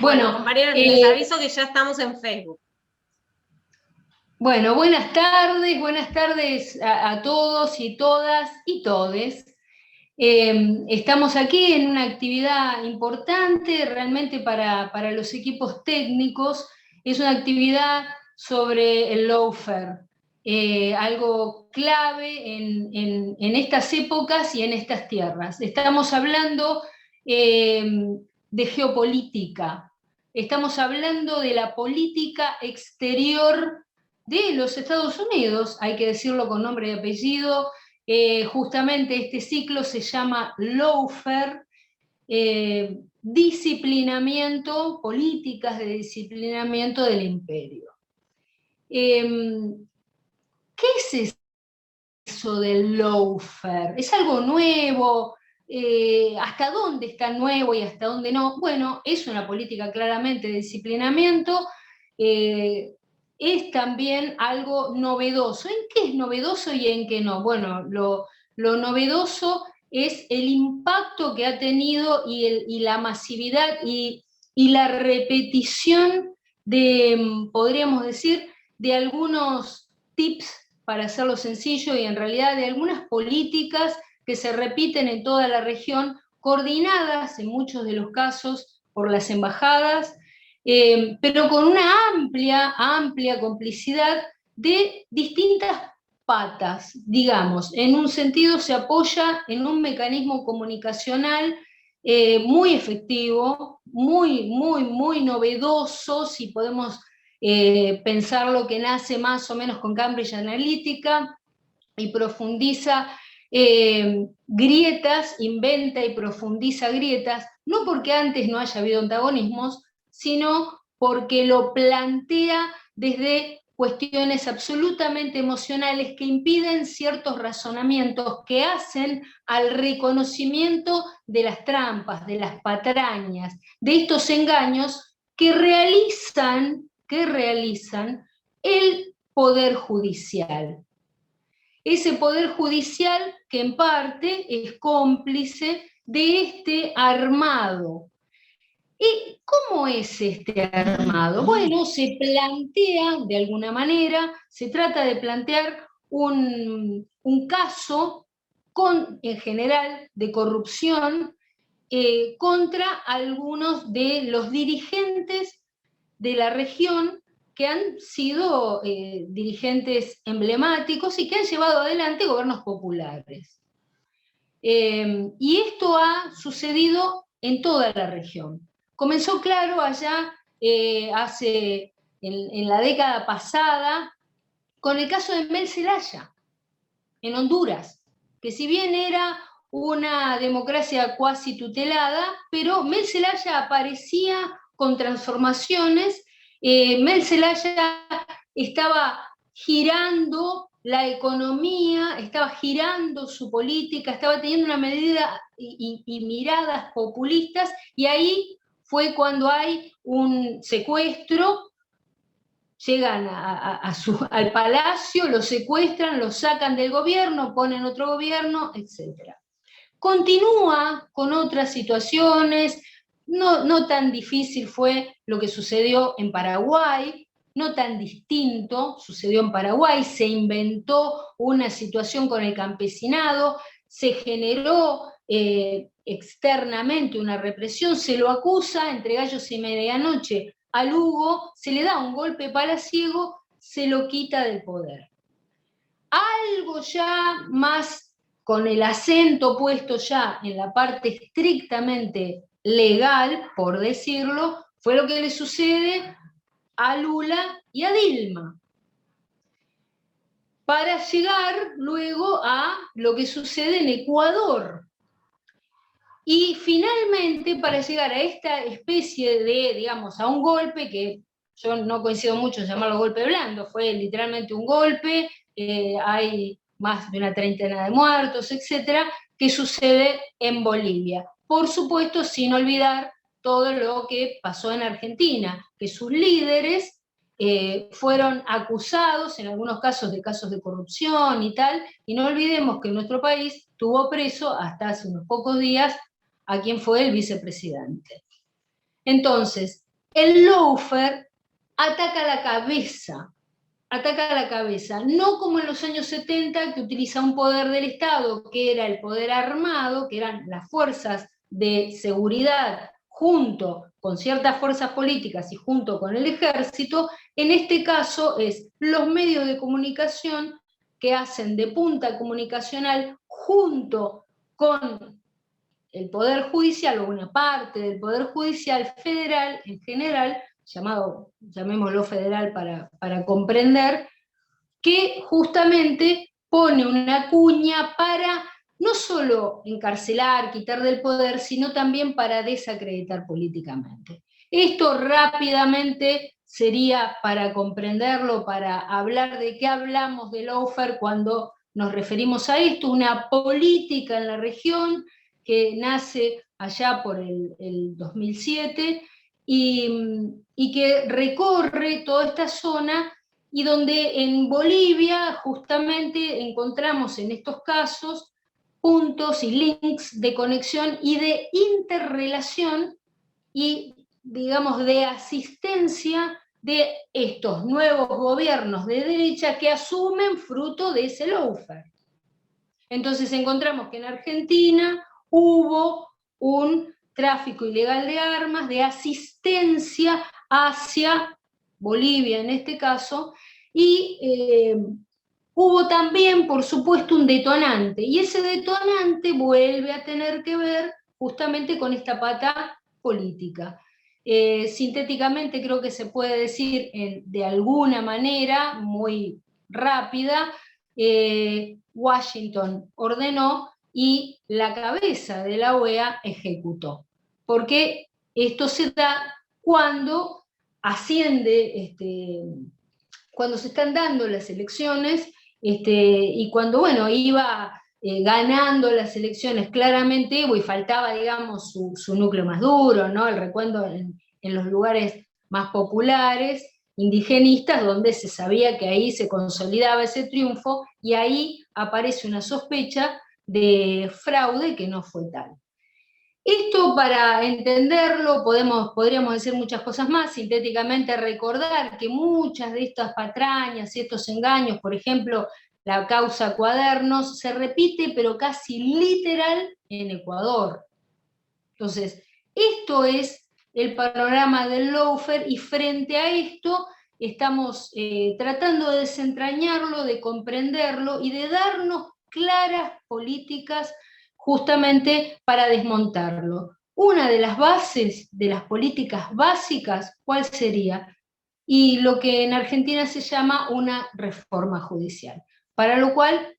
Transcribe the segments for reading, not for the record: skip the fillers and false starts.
Bueno, Bueno, compañeros, les aviso que ya estamos en Facebook. bueno, buenas tardes a todos y todas y todes. Estamos aquí en una actividad importante realmente para los equipos técnicos. Es una actividad sobre el lawfare, algo clave en estas épocas y en estas tierras. Estamos hablando eh, de geopolítica, estamos hablando de la política exterior de los Estados Unidos, hay que decirlo con nombre y apellido. Justamente este ciclo se llama lawfare, disciplinamiento, políticas de disciplinamiento del imperio. Eh, ¿Qué es eso del lawfare? ¿Es algo nuevo? ¿Hasta dónde está nuevo y hasta dónde no? Bueno, es una política claramente de disciplinamiento. eh, es también algo novedoso. ¿En qué es novedoso y en qué no? Bueno, lo novedoso es el impacto que ha tenido y la masividad y la repetición de, podríamos decir, de algunos tips, para hacerlo sencillo, y en realidad de algunas políticas que se repiten en toda la región, coordinadas en muchos de los casos por las embajadas, pero con una amplia complicidad de distintas patas, digamos. En un sentido se apoya en un mecanismo comunicacional muy efectivo, muy novedoso, si podemos pensar lo que nace más o menos con Cambridge Analytica y profundiza grietas, inventa y profundiza grietas, no porque antes no haya habido antagonismos, sino porque lo plantea desde cuestiones absolutamente emocionales que impiden ciertos razonamientos, que hacen al reconocimiento de las trampas, de las patrañas, de estos engaños que realizan el Poder Judicial. Ese Poder Judicial que en parte es cómplice de este armado. ¿Y cómo es este armado? Bueno, se plantea de alguna manera, se trata de plantear un caso en general de corrupción contra algunos de los dirigentes de la región que han sido dirigentes emblemáticos y que han llevado adelante gobiernos populares. Y esto ha sucedido en toda la región. Comenzó, claro, allá en la década pasada, con el caso de Mel Zelaya, en Honduras, que si bien era una democracia cuasi tutelada, pero Mel Zelaya aparecía con transformaciones. Mel Zelaya estaba girando la economía, estaba girando su política, estaba teniendo una medida y miradas populistas, y ahí fue cuando hay un secuestro. Llegan al palacio, lo secuestran, lo sacan del gobierno, ponen otro gobierno, etc. Continúa con otras situaciones, no tan difícil fue lo que sucedió en Paraguay, no tan distinto sucedió en Paraguay, se inventó una situación con el campesinado, se generó externamente una represión, se lo acusa entre gallos y medianoche a Lugo, se le da un golpe palaciego, se lo quita del poder. Algo ya más con el acento puesto ya en la parte estrictamente legal, por decirlo, fue lo que le sucede a Lula y a Dilma, para llegar luego a lo que sucede en Ecuador. Y finalmente, para llegar a esta especie de, digamos, a un golpe que yo no coincido mucho en llamarlo golpe blando, fue literalmente un golpe, hay más de una treintena de muertos, etcétera, que sucede en Bolivia. Por supuesto, sin olvidar todo lo que pasó en Argentina, que sus líderes fueron acusados, en algunos casos de corrupción y tal, y no olvidemos que nuestro país tuvo preso hasta hace unos pocos días a quien fue el vicepresidente. Entonces, el lawfare ataca a la cabeza, no como en los años 70, que utiliza un poder del Estado, que era el poder armado, que eran las fuerzas de seguridad, junto con ciertas fuerzas políticas y junto con el ejército. En este caso es los medios de comunicación que hacen de punta comunicacional junto con el Poder Judicial, o una parte del Poder Judicial federal en general, llamémoslo federal para comprender, que justamente pone una cuña para no solo encarcelar, quitar del poder, sino también para desacreditar políticamente. Esto rápidamente sería para comprenderlo, para hablar de qué hablamos de lawfare cuando nos referimos a esto, una política en la región que nace allá por el 2007 y que recorre toda esta zona, y donde en Bolivia justamente encontramos en estos casos puntos y links de conexión y de interrelación y, digamos, de asistencia de estos nuevos gobiernos de derecha que asumen fruto de ese lawfare. Entonces encontramos que en Argentina hubo un tráfico ilegal de armas, de asistencia hacia Bolivia en este caso, y hubo también, por supuesto, un detonante, y ese detonante vuelve a tener que ver justamente con esta pata política. Sintéticamente creo que se puede decir de alguna manera muy rápida, Washington ordenó y la cabeza de la OEA ejecutó. Porque esto se da cuando asciende, cuando se están dando las elecciones, y cuando, bueno, iba ganando las elecciones claramente Evo y faltaba, digamos, su núcleo más duro, ¿no? El recuento en los lugares más populares, indigenistas, donde se sabía que ahí se consolidaba ese triunfo, y ahí aparece una sospecha de fraude que no fue tal. Esto, para entenderlo, podríamos decir muchas cosas más, sintéticamente recordar que muchas de estas patrañas y estos engaños, por ejemplo, la causa Cuadernos, se repite pero casi literal en Ecuador. Entonces, esto es el panorama del lawfare, y frente a esto estamos tratando de desentrañarlo, de comprenderlo y de darnos claras políticas justamente para desmontarlo. Una de las bases de las políticas básicas, ¿cuál sería? Y lo que en Argentina se llama una reforma judicial, para lo cual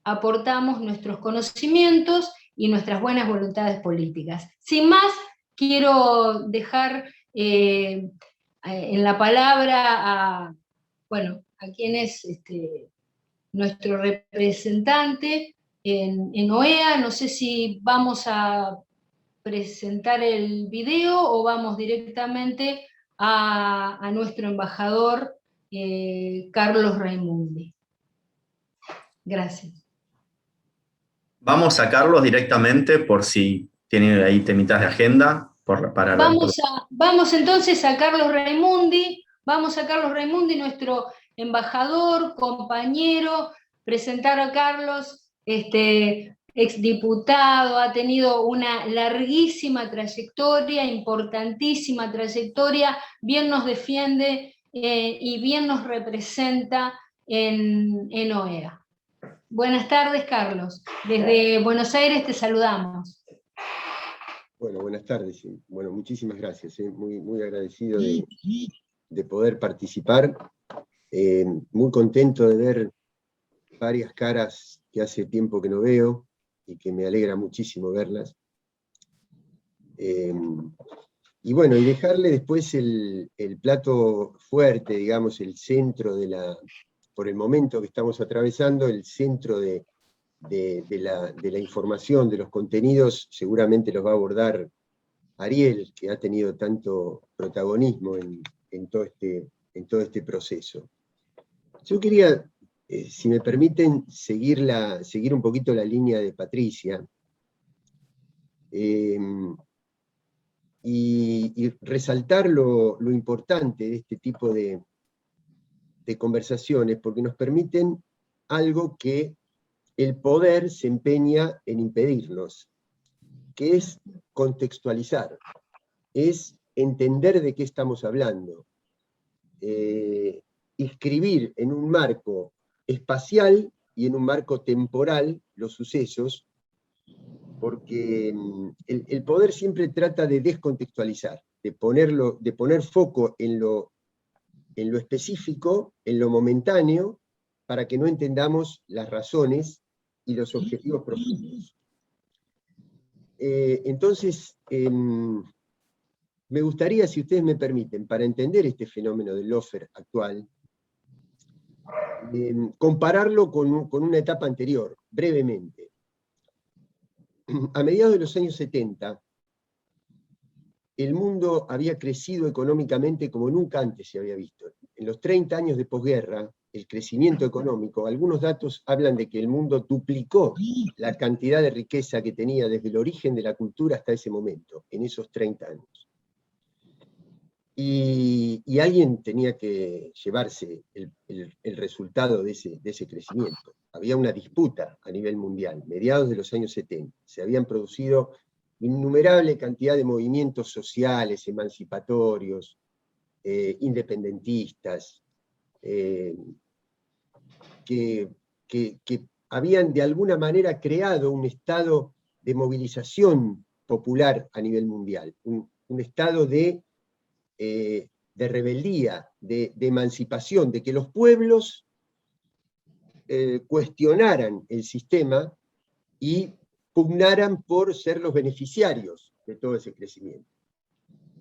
aportamos nuestros conocimientos y nuestras buenas voluntades políticas. Sin más, quiero dejar en la palabra a quien es nuestro representante en OEA. No sé si vamos a presentar el video o vamos directamente a nuestro embajador, Carlos Raimundi. Gracias. Vamos a Carlos directamente, por si tiene ahí temitas de agenda. Vamos entonces a Carlos Raimundi, nuestro embajador, compañero, presentar a Carlos, exdiputado, ha tenido una larguísima trayectoria, importantísima trayectoria, bien nos defiende y bien nos representa en OEA. Buenas tardes, Carlos. Desde Buenos Aires te saludamos. Bueno, buenas tardes. Bueno, muchísimas gracias. Muy, muy agradecido de poder participar. Muy contento de ver varias caras que hace tiempo que no veo y que me alegra muchísimo verlas. Y bueno, y dejarle después el plato fuerte, digamos, el centro por el momento que estamos atravesando, el centro de la información, de los contenidos, seguramente los va a abordar Ariel, que ha tenido tanto protagonismo en todo este proceso. Yo quería, si me permiten, seguir un poquito la línea de Patricia. y resaltar lo importante de este tipo de conversaciones, porque nos permiten algo que el poder se empeña en impedirnos, que es contextualizar, es entender de qué estamos hablando, inscribir en un marco espacial y en un marco temporal los sucesos, porque el poder siempre trata de descontextualizar, de poner foco en lo específico, en lo momentáneo, para que no entendamos las razones y los objetivos profundos. Entonces, me gustaría, si ustedes me permiten, para entender este fenómeno del lawfare actual, compararlo con una etapa anterior, brevemente. A mediados de los años 70, el mundo había crecido económicamente como nunca antes se había visto. En los 30 años de posguerra, el crecimiento económico, algunos datos hablan de que el mundo duplicó la cantidad de riqueza que tenía desde el origen de la cultura hasta ese momento, en esos 30 años. Y alguien tenía que llevarse el resultado de ese crecimiento. Había una disputa a nivel mundial, mediados de los años 70. Se habían producido innumerable cantidad de movimientos sociales, emancipatorios, independentistas, que habían de alguna manera creado un estado de movilización popular a nivel mundial, un estado de rebeldía, de emancipación, de que los pueblos cuestionaran el sistema y pugnaran por ser los beneficiarios de todo ese crecimiento.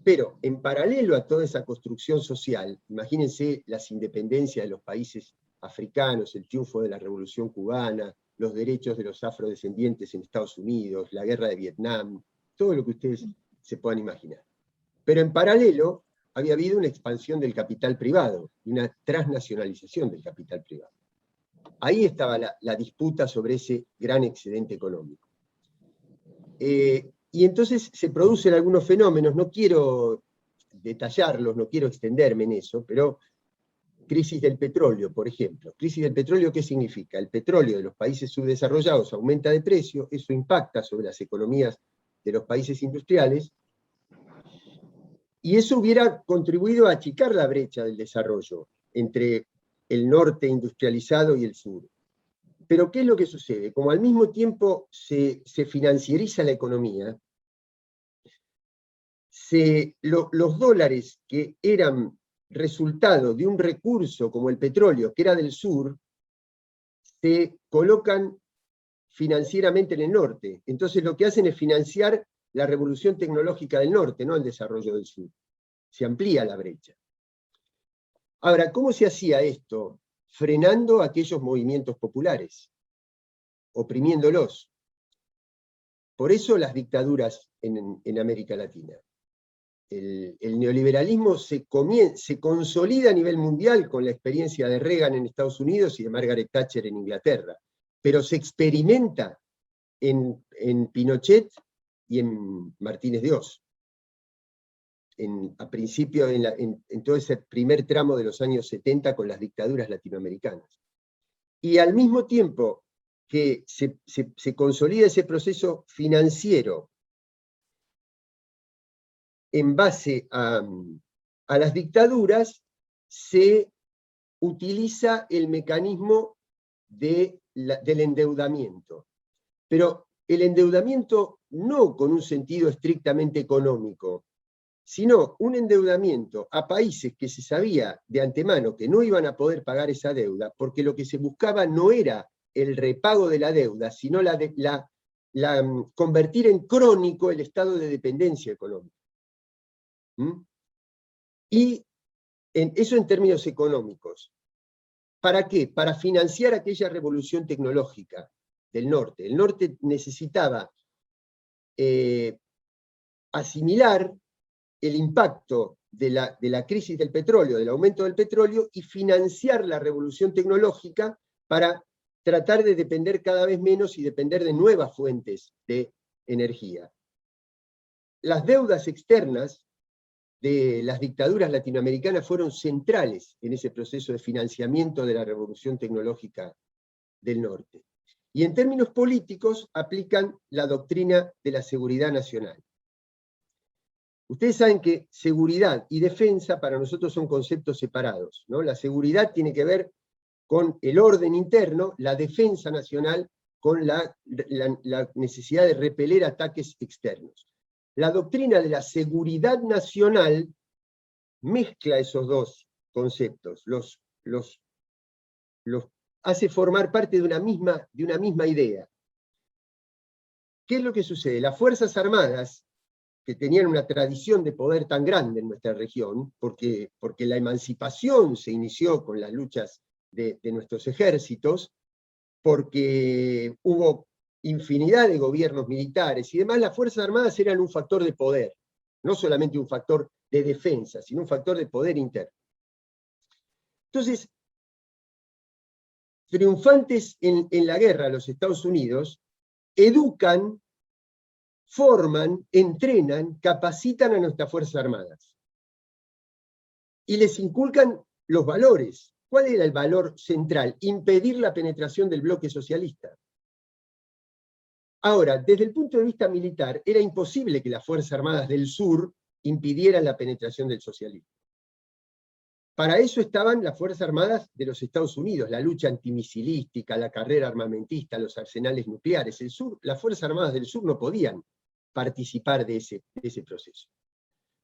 Pero en paralelo a toda esa construcción social, imagínense las independencias de los países africanos, el triunfo de la Revolución Cubana, los derechos de los afrodescendientes en Estados Unidos, la guerra de Vietnam, todo lo que ustedes se puedan imaginar. Pero en paralelo había habido una expansión del capital privado, una transnacionalización del capital privado. Ahí estaba la disputa sobre ese gran excedente económico. Y entonces se producen algunos fenómenos, no quiero detallarlos, no quiero extenderme en eso, pero crisis del petróleo, por ejemplo. Crisis del petróleo, ¿qué significa? El petróleo de los países subdesarrollados aumenta de precio, eso impacta sobre las economías de los países industriales, y eso hubiera contribuido a achicar la brecha del desarrollo entre el norte industrializado y el sur. Pero ¿qué es lo que sucede? Como al mismo tiempo se financiariza la economía, los dólares que eran resultado de un recurso como el petróleo, que era del sur, se colocan financieramente en el norte. Entonces lo que hacen es financiar la revolución tecnológica del norte, no el desarrollo del sur. Se amplía la brecha. Ahora, ¿cómo se hacía esto? Frenando aquellos movimientos populares, oprimiéndolos. Por eso las dictaduras en América Latina. El neoliberalismo se consolida a nivel mundial con la experiencia de Reagan en Estados Unidos y de Margaret Thatcher en Inglaterra, pero se experimenta en Pinochet y en Martínez de Oz. A principio, en todo ese primer tramo de los años 70 con las dictaduras latinoamericanas. Y al mismo tiempo que se consolida ese proceso financiero en base a las dictaduras, se utiliza el mecanismo del endeudamiento. Pero el endeudamiento no con un sentido estrictamente económico, sino un endeudamiento a países que se sabía de antemano que no iban a poder pagar esa deuda, porque lo que se buscaba no era el repago de la deuda, sino convertir en crónico el estado de dependencia económica. Y eso en términos económicos. ¿Para qué? Para financiar aquella revolución tecnológica del norte. El norte necesitaba asimilar el impacto de la crisis del petróleo, del aumento del petróleo, y financiar la revolución tecnológica para tratar de depender cada vez menos y depender de nuevas fuentes de energía. las deudas externas de las dictaduras latinoamericanas fueron centrales en ese proceso de financiamiento de la revolución tecnológica del norte. Y en términos políticos aplican la doctrina de la seguridad nacional. Ustedes saben que seguridad y defensa para nosotros son conceptos separados, ¿no? La seguridad tiene que ver con el orden interno, la defensa nacional con la necesidad de repeler ataques externos. La doctrina de la seguridad nacional mezcla esos dos conceptos, los hace formar parte de una misma idea. ¿Qué es lo que sucede? Las Fuerzas Armadas, que tenían una tradición de poder tan grande en nuestra región, porque la emancipación se inició con las luchas de nuestros ejércitos, porque hubo infinidad de gobiernos militares y demás, las Fuerzas Armadas eran un factor de poder, no solamente un factor de defensa, sino un factor de poder interno. Entonces, triunfantes en la guerra, los Estados Unidos educan, forman, entrenan, capacitan a nuestras Fuerzas Armadas. Y les inculcan los valores. ¿Cuál era el valor central? Impedir la penetración del bloque socialista. Ahora, desde el punto de vista militar, era imposible que las Fuerzas Armadas del Sur impidieran la penetración del socialismo. Para eso estaban las Fuerzas Armadas de los Estados Unidos, la lucha antimisilística, la carrera armamentista, los arsenales nucleares. Las Fuerzas Armadas del Sur no podían participar de ese proceso.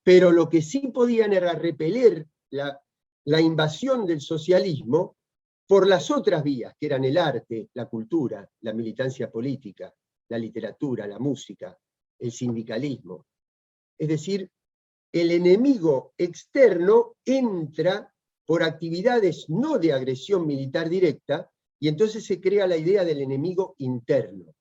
Pero lo que sí podían era repeler la invasión del socialismo por las otras vías, que eran el arte, la cultura, la militancia política, la literatura, la música, el sindicalismo. Es decir, el enemigo externo entra por actividades no de agresión militar directa, y entonces se crea la idea del enemigo interno.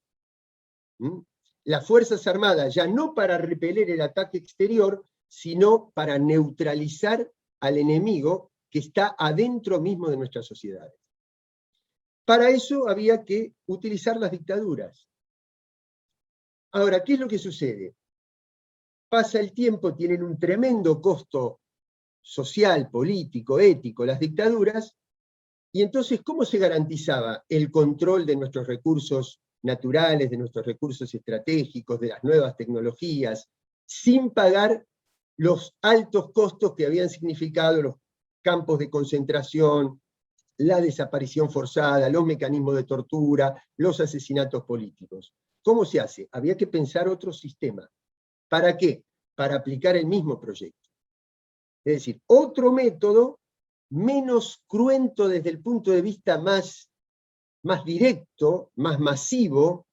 Las Fuerzas Armadas ya no para repeler el ataque exterior, sino para neutralizar al enemigo que está adentro mismo de nuestras sociedades. Para eso había que utilizar las dictaduras. Ahora, ¿qué es lo que sucede? Pasa el tiempo, tienen un tremendo costo social, político, ético, las dictaduras, y entonces, ¿cómo se garantizaba el control de nuestros recursos naturales, de nuestros recursos estratégicos, de las nuevas tecnologías, sin pagar los altos costos que habían significado los campos de concentración, la desaparición forzada, los mecanismos de tortura, los asesinatos políticos? ¿Cómo se hace? Había que pensar otro sistema. ¿Para qué? Para aplicar el mismo proyecto. Es decir, otro método menos cruento desde el punto de vista más directo, más masivo,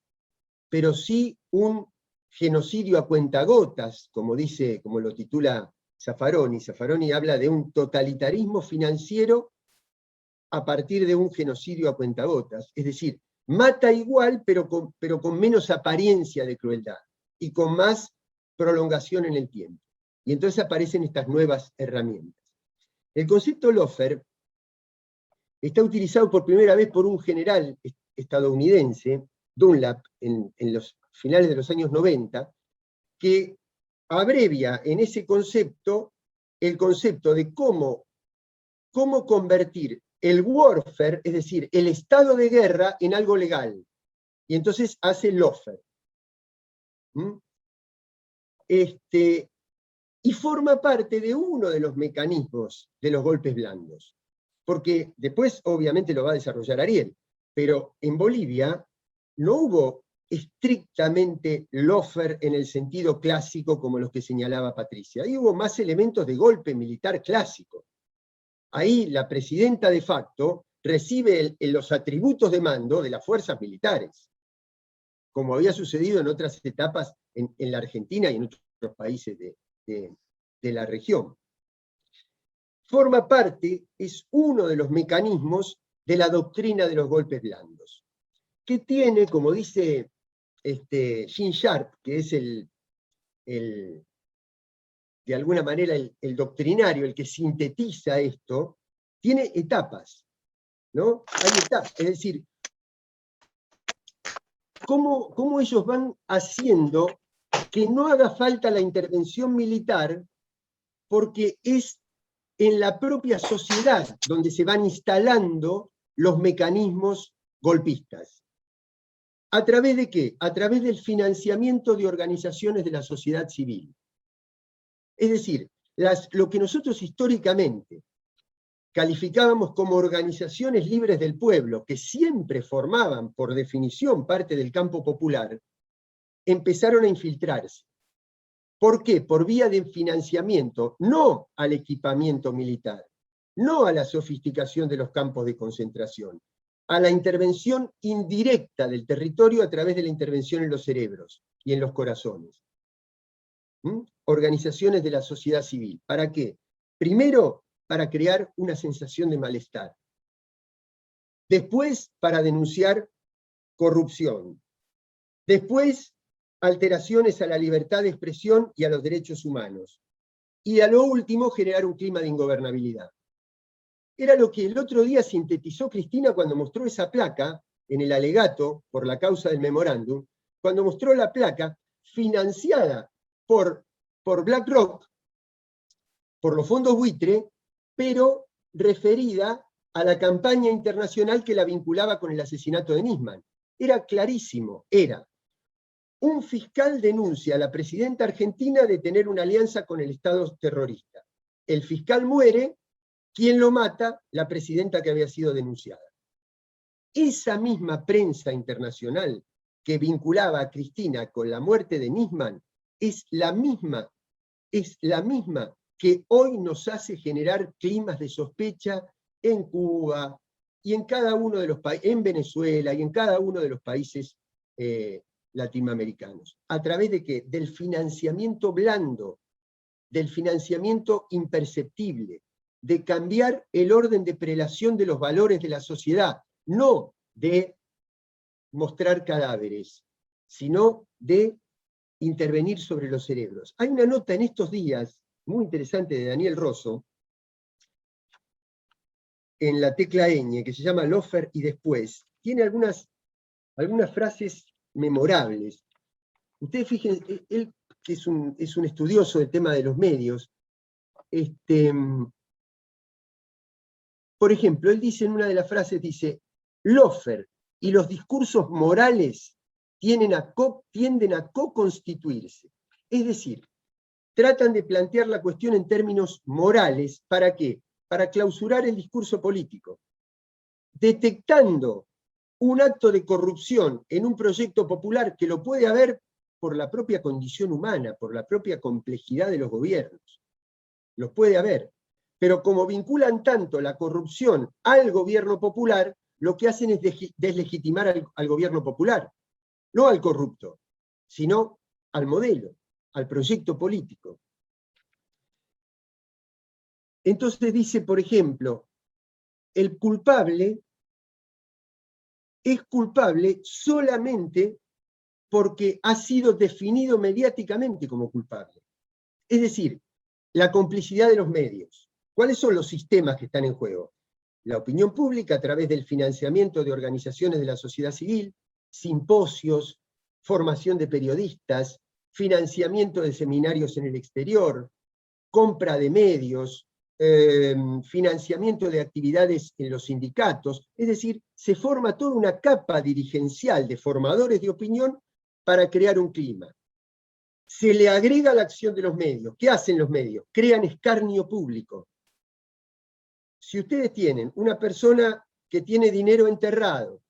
pero sí un genocidio a cuentagotas, como lo titula Zaffaroni. Zaffaroni habla de un totalitarismo financiero a partir de un genocidio a cuentagotas. Es decir, mata igual, pero con menos apariencia de crueldad, y con más prolongación en el tiempo. Y entonces aparecen estas nuevas herramientas. El concepto Loeffler está utilizado por primera vez por un general estadounidense, Dunlap, en los finales de los años 90, que abrevia en ese concepto el concepto de cómo convertir el warfare, es decir, el estado de guerra, en algo legal. Y entonces hace Loeffler. Y forma parte de uno de los mecanismos de los golpes blandos. Porque después, obviamente, lo va a desarrollar Ariel, pero en Bolivia no hubo estrictamente Loeffler en el sentido clásico como los que señalaba Patricia. Ahí hubo más elementos de golpe militar clásico. Ahí la presidenta de facto recibe los atributos de mando de las fuerzas militares, como había sucedido en otras etapas en la Argentina y en otros países de la región. Forma parte, es uno de los mecanismos de la doctrina de los golpes blandos, que tiene, como dice Gene Sharp, que es de alguna manera el doctrinario, el que sintetiza esto, tiene etapas, ¿no? Hay etapas, es decir, cómo ellos van haciendo que no haga falta la intervención militar porque es en la propia sociedad donde se van instalando los mecanismos golpistas. ¿A través de qué? A través del financiamiento de organizaciones de la sociedad civil. Es decir, lo que nosotros históricamente calificábamos como organizaciones libres del pueblo, que siempre formaban, por definición, parte del campo popular, empezaron a infiltrarse. ¿Por qué? Por vía de financiamiento, no al equipamiento militar, no a la sofisticación de los campos de concentración, a la intervención indirecta del territorio a través de la intervención en los cerebros y en los corazones. Organizaciones de la sociedad civil. ¿Para qué? Primero, para crear una sensación de malestar. Después, para denunciar corrupción. Después, alteraciones a la libertad de expresión y a los derechos humanos. Y a lo último, generar un clima de ingobernabilidad. Era lo que el otro día sintetizó Cristina cuando mostró esa placa en el alegato por la causa del memorándum, cuando mostró la placa financiada por BlackRock, por los fondos buitre, pero referida a la campaña internacional que la vinculaba con el asesinato de Nisman. Era clarísimo, era: un fiscal denuncia a la presidenta argentina de tener una alianza con el Estado terrorista. El fiscal muere, ¿quién lo mata? La presidenta que había sido denunciada. Esa misma prensa internacional que vinculaba a Cristina con la muerte de Nisman es la misma que hoy nos hace generar climas de sospecha en Cuba y en cada uno de los países, en Venezuela y en cada uno de los países latinoamericanos. ¿A través de qué? Del financiamiento blando, del financiamiento imperceptible, de cambiar el orden de prelación de los valores de la sociedad, no de mostrar cadáveres, sino de intervenir sobre los cerebros. Hay una nota en estos días muy interesante de Daniel Rosso, en la tecla ñ, que se llama Lofer y después. Tiene algunas frases memorables. Ustedes fíjense, él que es un estudioso del tema de los medios, por ejemplo, él dice en una de las frases, dice: Lofer y los discursos morales tienden a co-constituirse. Es decir, tratan de plantear la cuestión en términos morales. ¿Para qué? Para clausurar el discurso político. Detectando un acto de corrupción en un proyecto popular, que lo puede haber por la propia condición humana, por la propia complejidad de los gobiernos. Los puede haber. Pero como vinculan tanto la corrupción al gobierno popular, lo que hacen es deslegitimar al gobierno popular. No al corrupto, sino al modelo, al proyecto político. Entonces dice, por ejemplo, el culpable es culpable solamente porque ha sido definido mediáticamente como culpable. Es decir, la complicidad de los medios. ¿Cuáles son los sistemas que están en juego? La opinión pública a través del financiamiento de organizaciones de la sociedad civil, simposios, formación de periodistas, financiamiento de seminarios en el exterior, compra de medios, financiamiento de actividades en los sindicatos. Es decir, se forma toda una capa dirigencial de formadores de opinión para crear un clima. Se le agrega la acción de los medios. ¿Qué hacen los medios? Crean escarnio público. Si ustedes tienen una persona que tiene dinero enterrado,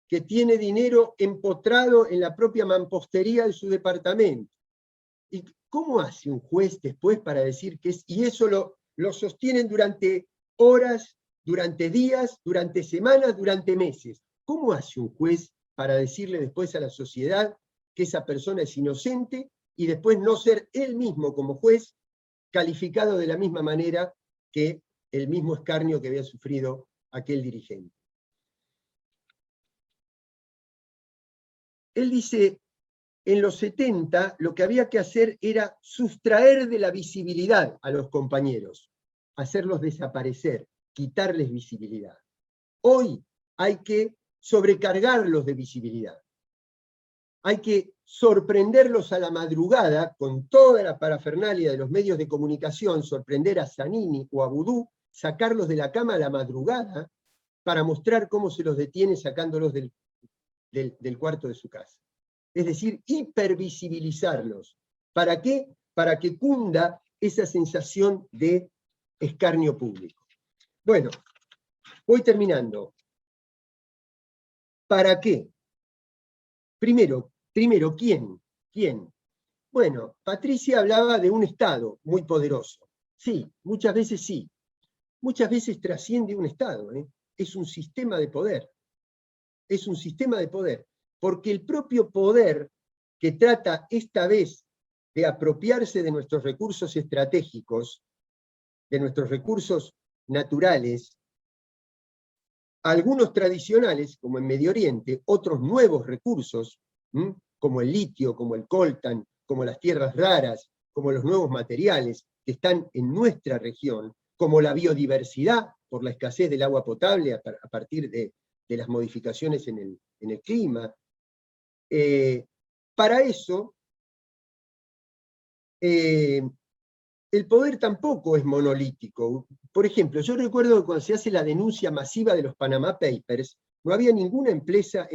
que tiene dinero empotrado en la propia mampostería de su departamento, ¿y cómo hace un juez después para decir que es? Y eso lo sostienen durante horas, durante días, durante semanas, durante meses. ¿Cómo hace un juez para decirle después a la sociedad que esa persona es inocente y después no ser él mismo como juez calificado de la misma manera que el mismo escarnio que había sufrido aquel dirigente? Él dice, en los 70 lo que había que hacer era sustraer de la visibilidad a los compañeros, hacerlos desaparecer, quitarles visibilidad. Hoy hay que sobrecargarlos de visibilidad. hay que sorprenderlos a la madrugada con toda la parafernalia de los medios de comunicación, sorprender a Zanini o a Vudú, sacarlos de la cama a la madrugada para mostrar cómo se los detiene sacándolos del cuarto de su casa. Es decir, hipervisibilizarlos. ¿Para qué? Para que cunda esa sensación de escarnio público. Bueno, voy terminando. ¿Para qué? Primero, ¿quién? ¿Quién? Bueno, Patricia hablaba de un Estado muy poderoso. Sí, muchas veces sí. Muchas veces trasciende un Estado, ¿eh? Es un sistema de poder. Es un sistema de poder. Porque el propio poder que trata esta vez de apropiarse de nuestros recursos estratégicos, de nuestros recursos naturales, algunos tradicionales, como en Medio Oriente, otros nuevos recursos, como el litio, como el coltan, como las tierras raras, como los nuevos materiales que están en nuestra región, como la biodiversidad por la escasez del agua potable a partir de las modificaciones en el clima. Para eso, el poder tampoco es monolítico. Por ejemplo, yo recuerdo que cuando se hace la denuncia masiva de los Panama Papers, no había ninguna empresa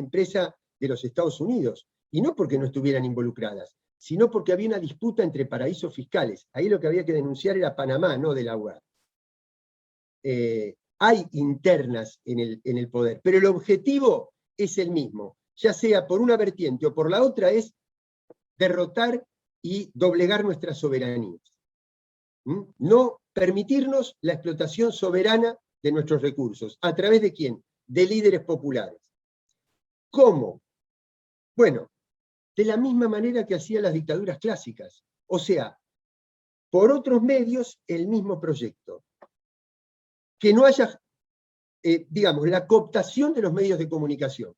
de los Estados Unidos, y no porque no estuvieran involucradas, sino porque había una disputa entre paraísos fiscales. Ahí lo que había que denunciar era Panamá, no Delaware. Hay internas en el poder, pero el objetivo es el mismo, ya sea por una vertiente o por la otra, es derrotar y doblegar nuestras soberanías. No permitirnos la explotación soberana de nuestros recursos. ¿A través de quién? De líderes populares. ¿Cómo? Bueno, de la misma manera que hacían las dictaduras clásicas. O sea, por otros medios, el mismo proyecto. Que no haya, digamos, la cooptación de los medios de comunicación.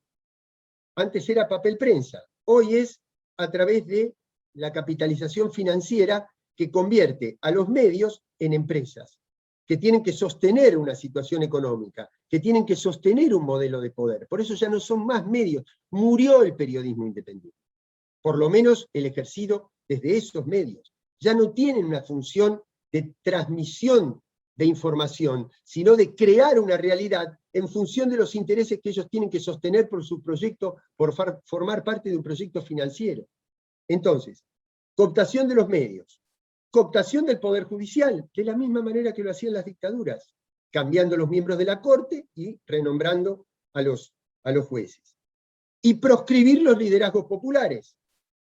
Antes era papel prensa, hoy es a través de la capitalización financiera que convierte a los medios en empresas, que tienen que sostener una situación económica, que tienen que sostener un modelo de poder. Por eso ya no son más medios. Murió el periodismo independiente. Por lo menos el ejercido desde esos medios. Ya no tienen una función de transmisión de información, sino de crear una realidad en función de los intereses que ellos tienen que sostener por su proyecto, por formar parte de un proyecto financiero. Entonces, cooptación de los medios, cooptación del Poder Judicial, de la misma manera que lo hacían las dictaduras, cambiando los miembros de la Corte y renombrando a los jueces. Y proscribir los liderazgos populares.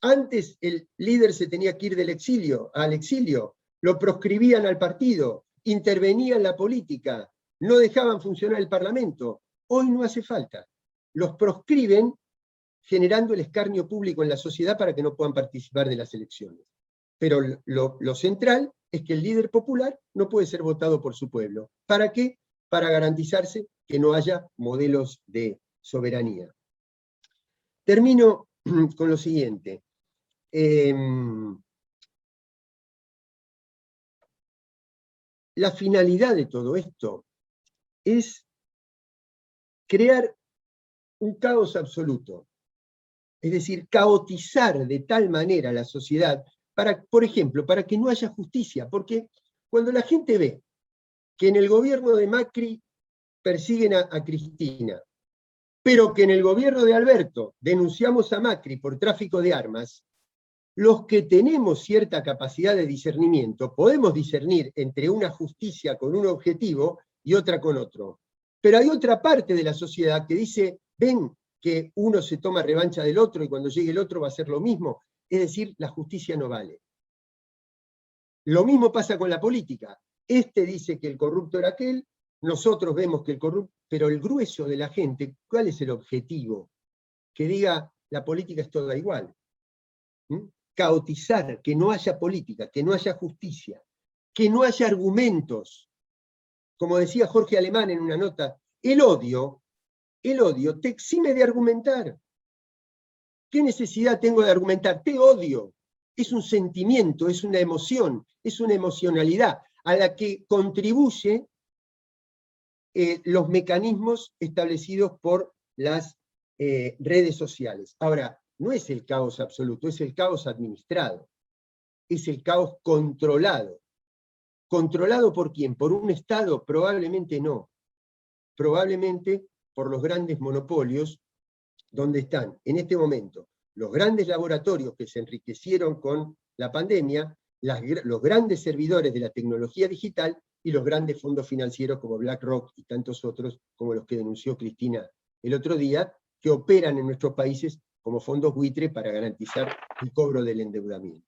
Antes el líder se tenía que ir al exilio, lo proscribían al partido, intervenían la política, no dejaban funcionar el Parlamento. Hoy no hace falta. Los proscriben generando el escarnio público en la sociedad para que no puedan participar de las elecciones. Pero lo central es que el líder popular no puede ser votado por su pueblo. ¿Para qué? Para garantizarse que no haya modelos de soberanía. Termino con lo siguiente. La finalidad de todo esto es crear un caos absoluto. Es decir, caotizar de tal manera la sociedad, por ejemplo, para que no haya justicia. Porque cuando la gente ve que en el gobierno de Macri persiguen a Cristina, pero que en el gobierno de Alberto denunciamos a Macri por tráfico de armas, los que tenemos cierta capacidad de discernimiento podemos discernir entre una justicia con un objetivo y otra con otro. Pero hay otra parte de la sociedad que dice, ven que uno se toma revancha del otro y cuando llegue el otro va a ser lo mismo. Es decir, la justicia no vale. Lo mismo pasa con la política. Este dice que el corrupto era aquel, nosotros vemos que el corrupto, pero el grueso de la gente, ¿cuál es el objetivo? Que diga, la política es toda igual. Caotizar, que no haya política, que no haya justicia, que no haya argumentos. Como decía Jorge Alemán en una nota, el odio te exime de argumentar. ¿Qué necesidad tengo de argumentar? Te odio. Es un sentimiento, es una emoción, es una emocionalidad a la que contribuye los mecanismos establecidos por las redes sociales. Ahora, no es el caos absoluto, es el caos administrado, es el caos controlado. ¿Controlado por quién? ¿Por un Estado? Probablemente no. Probablemente por los grandes monopolios, donde están en este momento los grandes laboratorios que se enriquecieron con la pandemia, los grandes servidores de la tecnología digital y los grandes fondos financieros como BlackRock y tantos otros, como los que denunció Cristina el otro día, que operan en nuestros países como fondos buitre para garantizar el cobro del endeudamiento.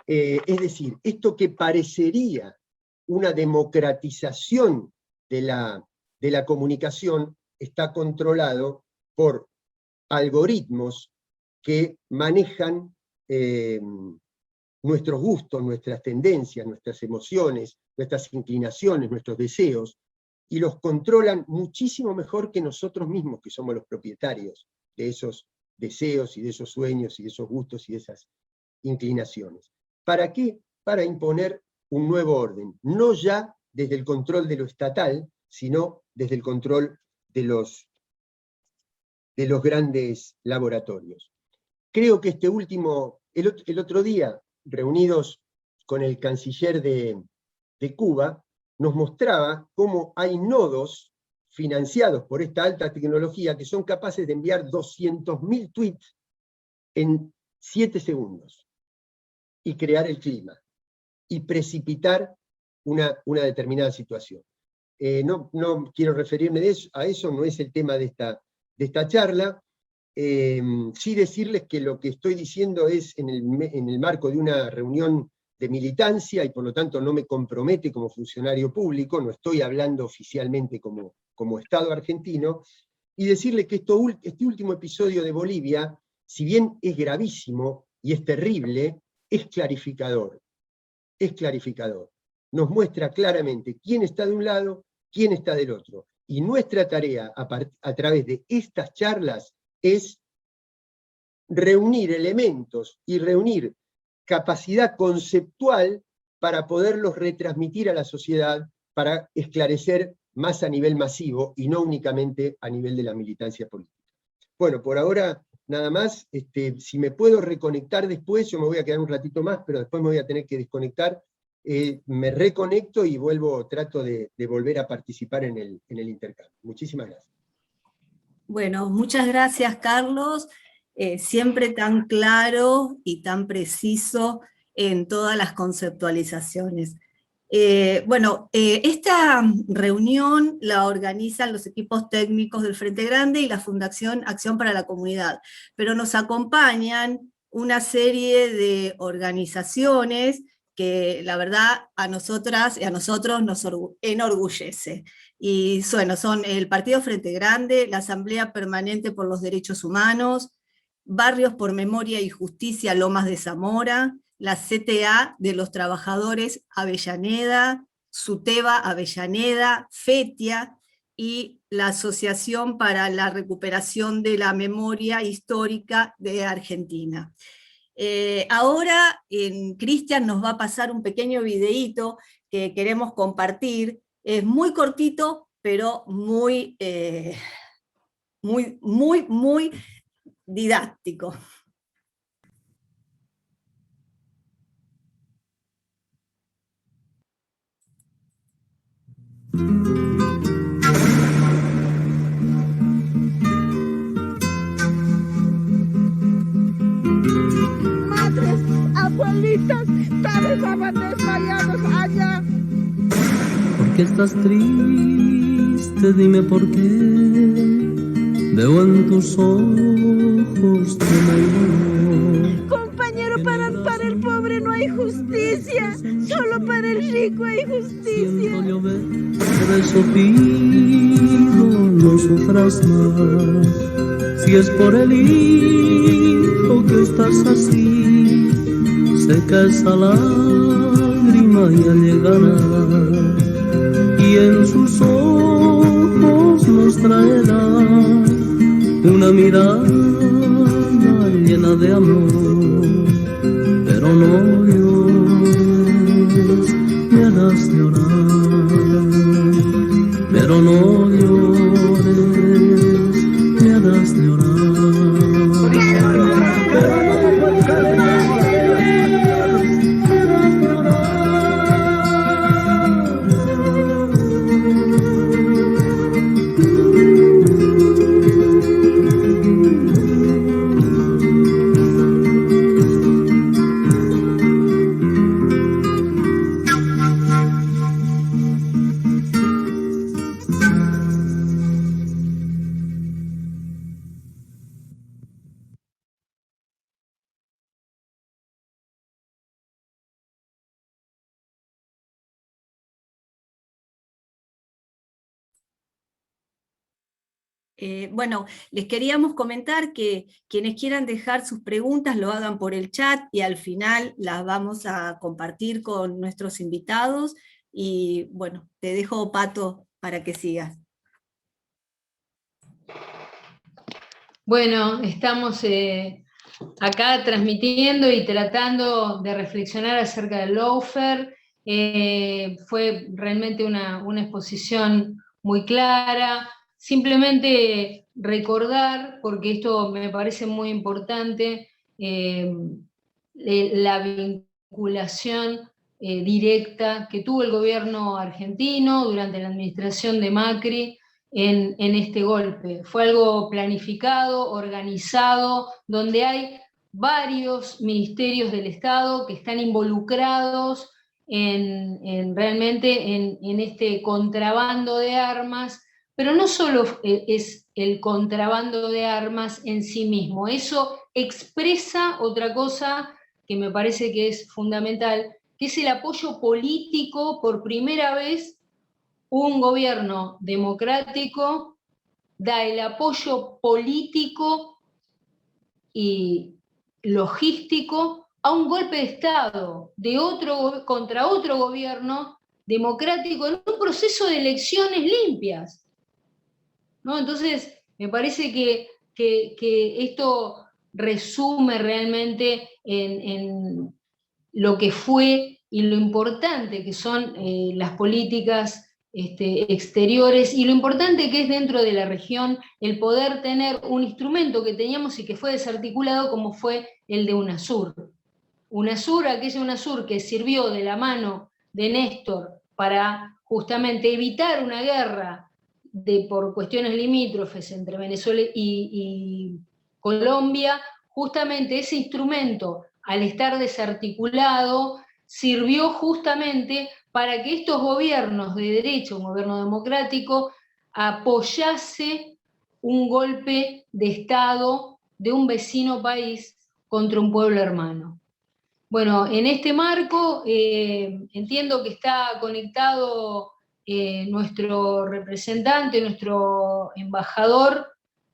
Es decir, esto que parecería una democratización de la comunicación está controlado por algoritmos que manejan nuestros gustos, nuestras tendencias, nuestras emociones, nuestras inclinaciones, nuestros deseos, y los controlan muchísimo mejor que nosotros mismos, que somos los propietarios de esos deseos y de esos sueños y de esos gustos y de esas inclinaciones. ¿Para qué? Para imponer un nuevo orden, no ya desde el control de lo estatal, sino desde el control de los grandes laboratorios. Creo que el otro día, reunidos con el canciller de Cuba, nos mostraba cómo hay nodos financiados por esta alta tecnología que son capaces de enviar 200.000 tweets en 7 segundos y crear el clima y precipitar una determinada situación. No quiero referirme a eso, no es el tema de esta charla. Sí decirles que lo que estoy diciendo es en el marco de una reunión de militancia, y por lo tanto no me compromete como funcionario público, no estoy hablando oficialmente como Estado argentino, y decirle que este último episodio de Bolivia, si bien es gravísimo y es terrible, es clarificador. Es clarificador. Nos muestra claramente quién está de un lado, quién está del otro. Y nuestra tarea a través de estas charlas es reunir elementos y reunir capacidad conceptual para poderlos retransmitir a la sociedad, para esclarecer más a nivel masivo y no únicamente a nivel de la militancia política. Bueno, por ahora nada más. Si me puedo reconectar después, yo me voy a quedar un ratito más, pero después me voy a tener que desconectar. Me reconecto y trato de volver a participar en el intercambio. Muchísimas gracias. Bueno, muchas gracias, Carlos. Siempre tan claro y tan preciso en todas las conceptualizaciones. Esta reunión la organizan los equipos técnicos del Frente Grande y la Fundación Acción para la Comunidad, pero nos acompañan una serie de organizaciones que la verdad a nosotras y a nosotros nos enorgullece. Y son el Partido Frente Grande, la Asamblea Permanente por los Derechos Humanos, Barrios por Memoria y Justicia Lomas de Zamora, la CTA de los Trabajadores Avellaneda, SUTEBA Avellaneda, FETIA y la Asociación para la Recuperación de la Memoria Histórica de Argentina. Ahora Cristian nos va a pasar un pequeño videíto que queremos compartir. Es muy cortito, pero muy didáctico. Madres, abuelitas, todos estaban desmayados allá. ¿Por qué estás triste? Dime por qué. Veo en tus ojos dolor. Compañero, para el pobre no hay justicia, solo para el rico hay justicia. Siento llover, por eso pido, no sufras más. Si es por el hijo que estás así, seca esa lágrima ya llegará, y en sus ojos nos traerá una mirada llena de amor. Pero no llores, me harás llorar. Pero no llores, me harás llorar. Bueno, les queríamos comentar que quienes quieran dejar sus preguntas lo hagan por el chat y al final las vamos a compartir con nuestros invitados. Y bueno, te dejo, Pato, para que sigas. Bueno, estamos acá transmitiendo y tratando de reflexionar acerca del lawfare. Fue realmente una exposición muy clara. Simplemente recordar, porque esto me parece muy importante, la vinculación directa que tuvo el gobierno argentino durante la administración de Macri en este golpe. Fue algo planificado, organizado, donde hay varios ministerios del Estado que están involucrados realmente en este contrabando de armas, pero no solo es el contrabando de armas en sí mismo, eso expresa otra cosa que me parece que es fundamental, que es el apoyo político. Por primera vez un gobierno democrático da el apoyo político y logístico a un golpe de Estado contra otro gobierno democrático en un proceso de elecciones limpias, ¿no? Entonces, me parece que esto resume realmente en lo que fue y lo importante que son las políticas exteriores, y lo importante que es dentro de la región el poder tener un instrumento que teníamos y que fue desarticulado, como fue el de UNASUR. Aquella UNASUR que sirvió de la mano de Néstor para justamente evitar una guerra por cuestiones limítrofes entre Venezuela y Colombia. Justamente ese instrumento, al estar desarticulado, sirvió justamente para que estos gobiernos de derecha, un gobierno democrático, apoyase un golpe de Estado de un vecino país contra un pueblo hermano. Bueno, en este marco entiendo que está conectado nuestro representante, nuestro embajador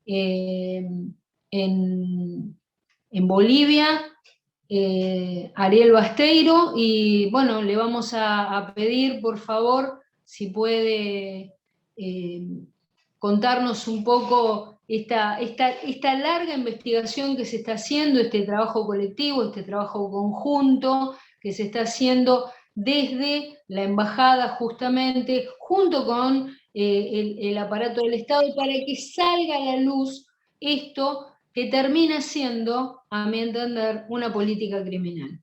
en Bolivia, Ariel Basteiro, y bueno, le vamos a pedir, por favor, si puede contarnos un poco esta larga investigación que se está haciendo, este trabajo colectivo, este trabajo conjunto que se está haciendo desde la embajada, justamente, junto con el aparato del Estado, para que salga a la luz esto que termina siendo, a mi entender, una política criminal.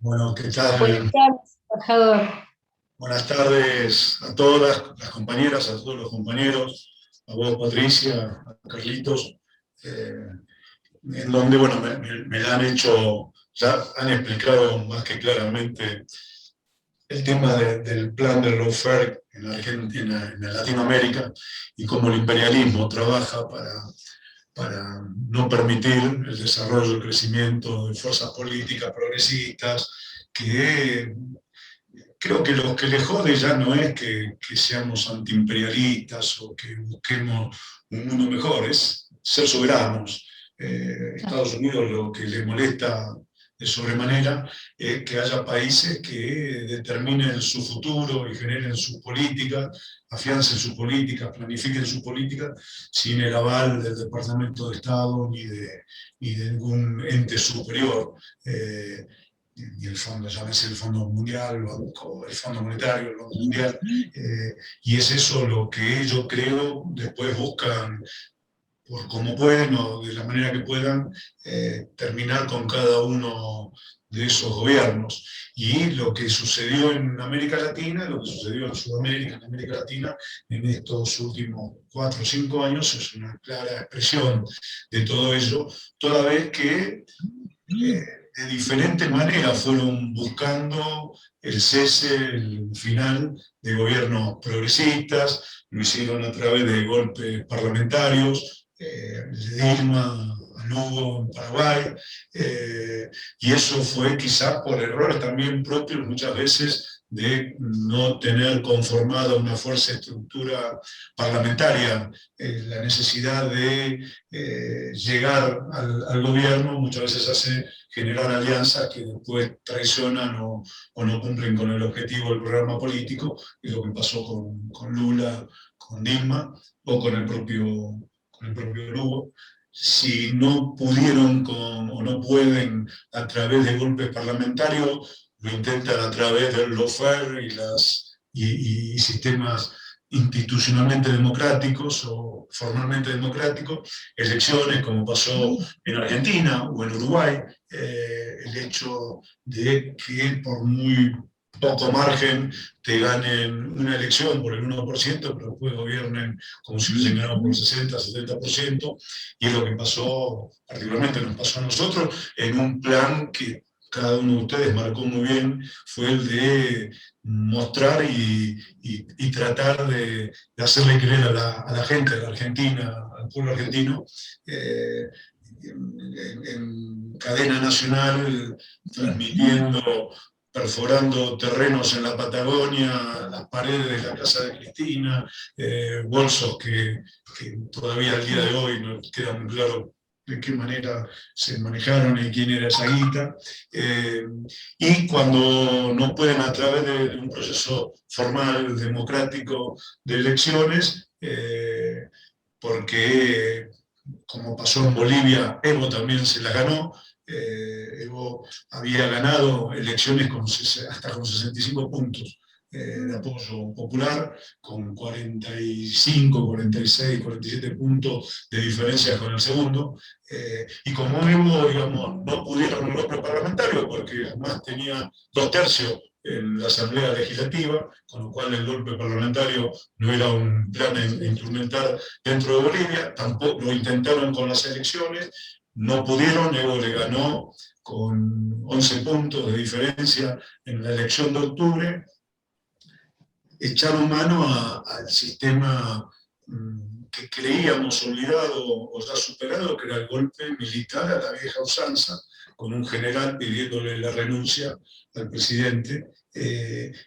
Bueno, ¿qué tal? Buenas tardes, embajador. Buenas tardes a todas las compañeras, a todos los compañeros, a vos, Patricia, a Carlitos, en donde, bueno, me han hecho, ya han explicado más que claramente el tema del plan del lawfare en Argentina, en Latinoamérica, y cómo el imperialismo trabaja para no permitir el desarrollo, el crecimiento de fuerzas políticas progresistas, que creo que lo que le jode ya no es que seamos antiimperialistas o que busquemos un mundo mejor, es ser soberanos. Estados Unidos lo que le molesta de sobremanera es que haya países que determinen su futuro y generen sus políticas, afiancen sus políticas, planifiquen sus políticas, sin el aval del Departamento de Estado ni de ningún ente superior. Y el fondo, llámese el Fondo Mundial, el Fondo Monetario, el Banco Mundial, y es eso lo que yo creo después buscan, por como pueden o de la manera que puedan, terminar con cada uno de esos gobiernos. Y lo que sucedió en América Latina, lo que sucedió en Sudamérica, en América Latina, en estos últimos 4 o 5 años, es una clara expresión de todo ello, toda vez que de diferentes maneras fueron buscando el cese, el final de gobiernos progresistas, lo hicieron a través de golpes parlamentarios, de Dilma a Lugo en Paraguay, y eso fue quizás por errores también propios muchas veces de no tener conformada una fuerza estructura parlamentaria, la necesidad de llegar al gobierno muchas veces hace generar alianzas que después traicionan o no cumplen con el objetivo del programa político, es lo que pasó con Lula, con Dilma o con el propio Lugo. Si no pudieron o no pueden a través de golpes parlamentarios, lo intentan a través del lawfare y sistemas institucionalmente democráticos o formalmente democráticos, elecciones como pasó en Argentina o en Uruguay, el hecho de que por muy poco margen te ganen una elección por el 1%, pero después gobiernen como si hubiesen ganado por 60, 70%, y es lo que pasó, particularmente nos pasó a nosotros, en un plan que cada uno de ustedes marcó muy bien, fue el de mostrar y tratar de hacerle creer a la gente, a la Argentina, al pueblo argentino, en cadena nacional, transmitiendo, perforando terrenos en la Patagonia, las paredes de la casa de Cristina, bolsos que todavía al día de hoy no queda muy claro de qué manera se manejaron y quién era esa guita, y cuando no pueden a través de un proceso formal, democrático de elecciones, porque como pasó en Bolivia, Evo también se las ganó. Evo había ganado elecciones hasta con 65 puntos de apoyo popular, con 45, 46, 47 puntos de diferencia con el segundo, y como Evo, digamos, no pudieron un golpe parlamentario porque además tenía 2/3 en la Asamblea Legislativa, con lo cual el golpe parlamentario no era un plan a implementar dentro de Bolivia, tampoco lo intentaron con las elecciones, no pudieron. Evo le ganó con 11 puntos de diferencia en la elección de octubre. Echaron mano al sistema que creíamos olvidado o ya superado, que era el golpe militar a la vieja usanza, con un general pidiéndole la renuncia al presidente,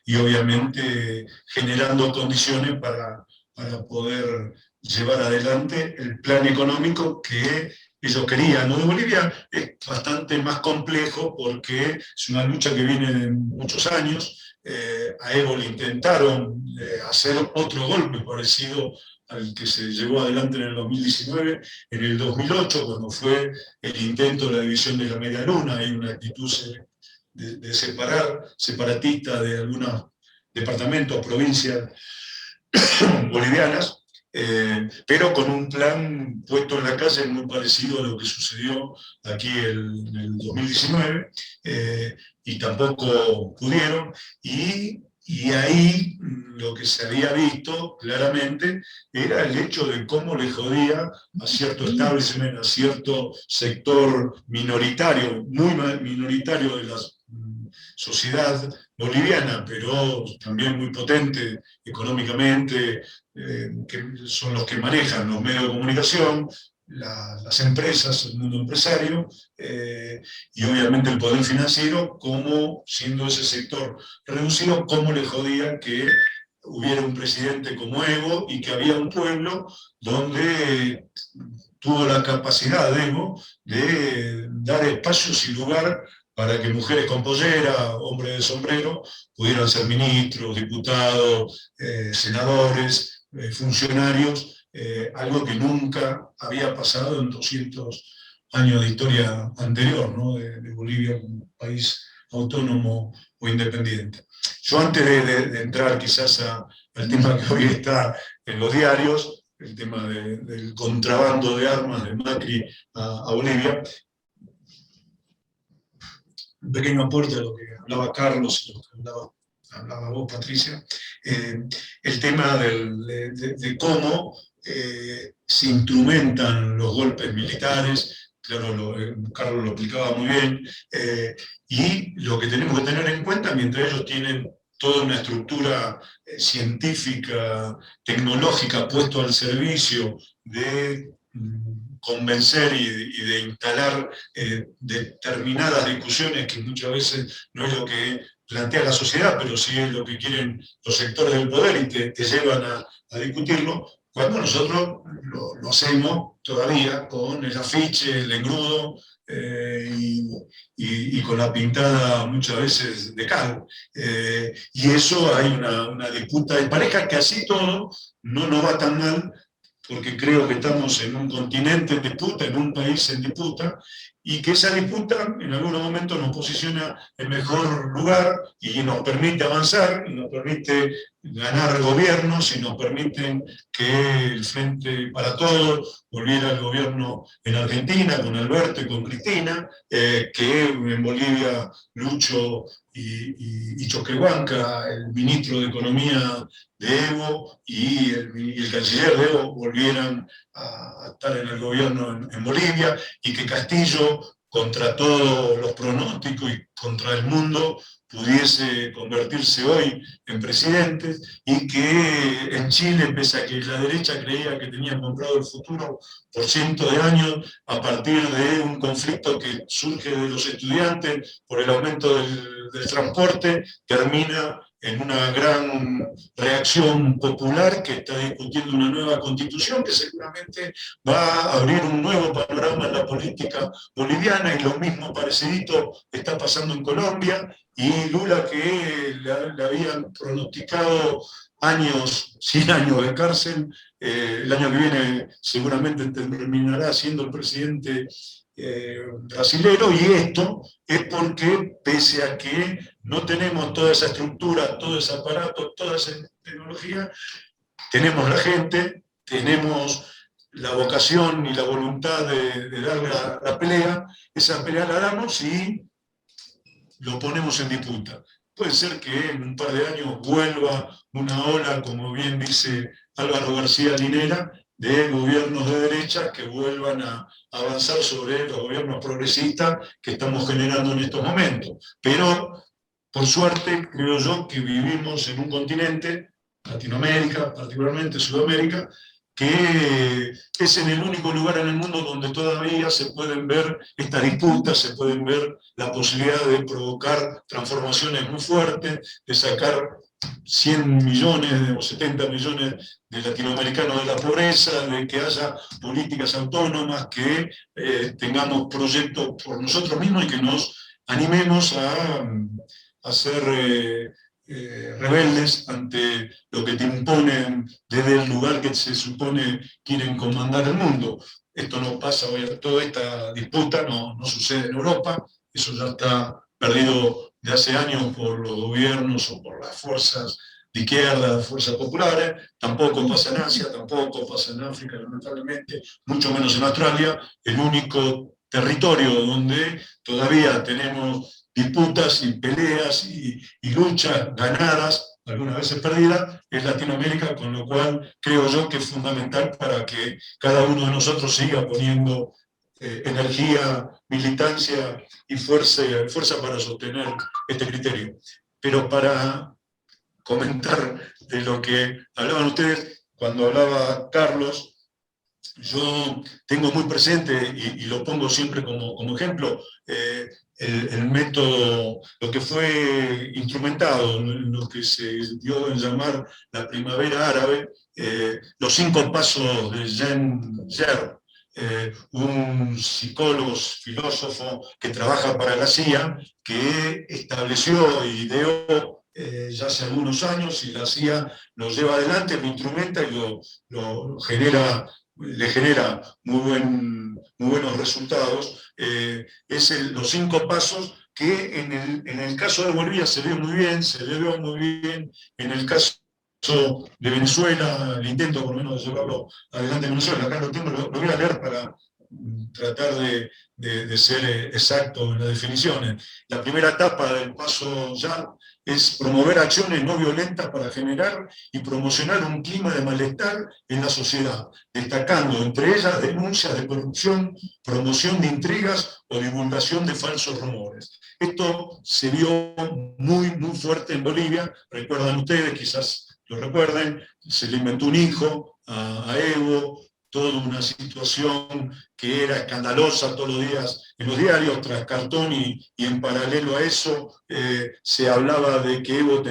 y obviamente generando condiciones para poder llevar adelante el plan económico que ellos querían. Lo de Bolivia es bastante más complejo porque es una lucha que viene de muchos años. A Evo le intentaron hacer otro golpe parecido al que se llevó adelante en el 2019, en el 2008, cuando fue el intento de la división de la media luna. Hay una actitud de separatista de algunos departamentos, provincias bolivianas, pero con un plan puesto en la calle muy parecido a lo que sucedió aquí en el 2019, y tampoco pudieron, y ahí lo que se había visto claramente era el hecho de cómo le jodía a cierto establishment, a cierto sector minoritario, muy minoritario de la sociedad boliviana, pero también muy potente económicamente, que son los que manejan los medios de comunicación, las empresas, el mundo empresario, y obviamente el poder financiero, como siendo ese sector reducido, cómo le jodía que hubiera un presidente como Evo y que había un pueblo donde tuvo la capacidad de Evo de dar espacios y lugar para que mujeres con pollera, hombres de sombrero, pudieran ser ministros, diputados, senadores, funcionarios, algo que nunca había pasado en 200 años de historia anterior, ¿no? de Bolivia como país autónomo o independiente. Yo antes de entrar quizás al tema que hoy está en los diarios, el tema del contrabando de armas de Macri a Bolivia, un pequeño aporte a lo que hablaba Carlos y lo que hablaba vos, Patricia, el tema de cómo se instrumentan los golpes militares. Claro, Carlos lo explicaba muy bien, y lo que tenemos que tener en cuenta, mientras ellos tienen toda una estructura científica, tecnológica, puesto al servicio de convencer y de instalar determinadas discusiones que muchas veces no es lo que plantea la sociedad, pero sí es lo que quieren los sectores del poder y te llevan a discutirlo, cuando nosotros lo hacemos todavía con el afiche, el engrudo, y con la pintada muchas veces de cal. Y eso hay una disputa de pareja que así todo no nos va tan mal, porque creo que estamos en un continente en disputa, en un país en disputa, y que esa disputa en algunos momentos nos posiciona en mejor lugar y nos permite avanzar, y nos permite ganar gobiernos, y nos permiten que el Frente para Todos volviera al gobierno en Argentina, con Alberto y con Cristina, que en Bolivia Lucho y Choquehuanca, el ministro de Economía de Evo y el canciller de Evo volvieran a estar en el gobierno en Bolivia, y que Castillo, contra todos los pronósticos y contra el mundo, pudiese convertirse hoy en presidente, y que en Chile, pese a que la derecha creía que tenían comprado el futuro por cientos de años, a partir de un conflicto que surge de los estudiantes por el aumento del transporte, termina en una gran reacción popular que está discutiendo una nueva constitución que seguramente va a abrir un nuevo panorama en la política boliviana, y lo mismo parecidito está pasando en Colombia, y Lula, que le habían pronosticado 100 años de cárcel, el año que viene seguramente terminará siendo el presidente brasilero, y esto es porque, pese a que no tenemos toda esa estructura, todo ese aparato, toda esa tecnología, tenemos la gente, tenemos la vocación y la voluntad de dar la pelea. Esa pelea la damos y lo ponemos en disputa. Puede ser que en un par de años vuelva una ola, como bien dice Álvaro García Linera, de gobiernos de derecha que vuelvan a avanzar sobre los gobiernos progresistas que estamos generando en estos momentos. Pero, por suerte, creo yo que vivimos en un continente, Latinoamérica, particularmente Sudamérica, que es en el único lugar en el mundo donde todavía se pueden ver estas disputas, se pueden ver la posibilidad de provocar transformaciones muy fuertes, de sacar 100 millones o 70 millones de latinoamericanos de la pobreza, de que haya políticas autónomas, que tengamos proyectos por nosotros mismos y que nos animemos a ser rebeldes ante lo que te imponen desde el lugar que se supone quieren comandar el mundo. Esto no pasa hoy, toda esta disputa no sucede en Europa, eso ya está perdido de hace años por los gobiernos o por las fuerzas de izquierda, fuerzas populares, tampoco pasa en Asia, tampoco pasa en África, lamentablemente, mucho menos en Australia. El único territorio donde todavía tenemos disputas y peleas y luchas ganadas, algunas veces perdidas, es Latinoamérica, con lo cual creo yo que es fundamental para que cada uno de nosotros siga poniendo energía, militancia y fuerza para sostener este criterio. Pero para comentar de lo que hablaban ustedes, cuando hablaba Carlos, yo tengo muy presente, y lo pongo siempre como ejemplo, el método, lo que fue instrumentado, lo que se dio en llamar la primavera árabe, los 5 pasos de Jean Yer, un psicólogo, filósofo que trabaja para la CIA, que estableció y ideó ya hace algunos años, y la CIA lo lleva adelante, lo instrumenta y le genera muy buenos resultados. Los 5 pasos que en el caso de Bolivia se ve muy bien, en el caso de Venezuela, el intento por lo menos de llevarlo adelante en Venezuela, acá lo tengo, lo voy a leer para tratar de ser exacto en las definiciones. La primera etapa del paso ya es promover acciones no violentas para generar y promocionar un clima de malestar en la sociedad, destacando entre ellas denuncias de corrupción, promoción de intrigas o divulgación de falsos rumores. Esto se vio muy fuerte en Bolivia, recuerdan ustedes, quizás lo recuerden, se le inventó un hijo a Evo, toda una situación que era escandalosa todos los días en los diarios, tras cartón, y en paralelo a eso se hablaba de que Evo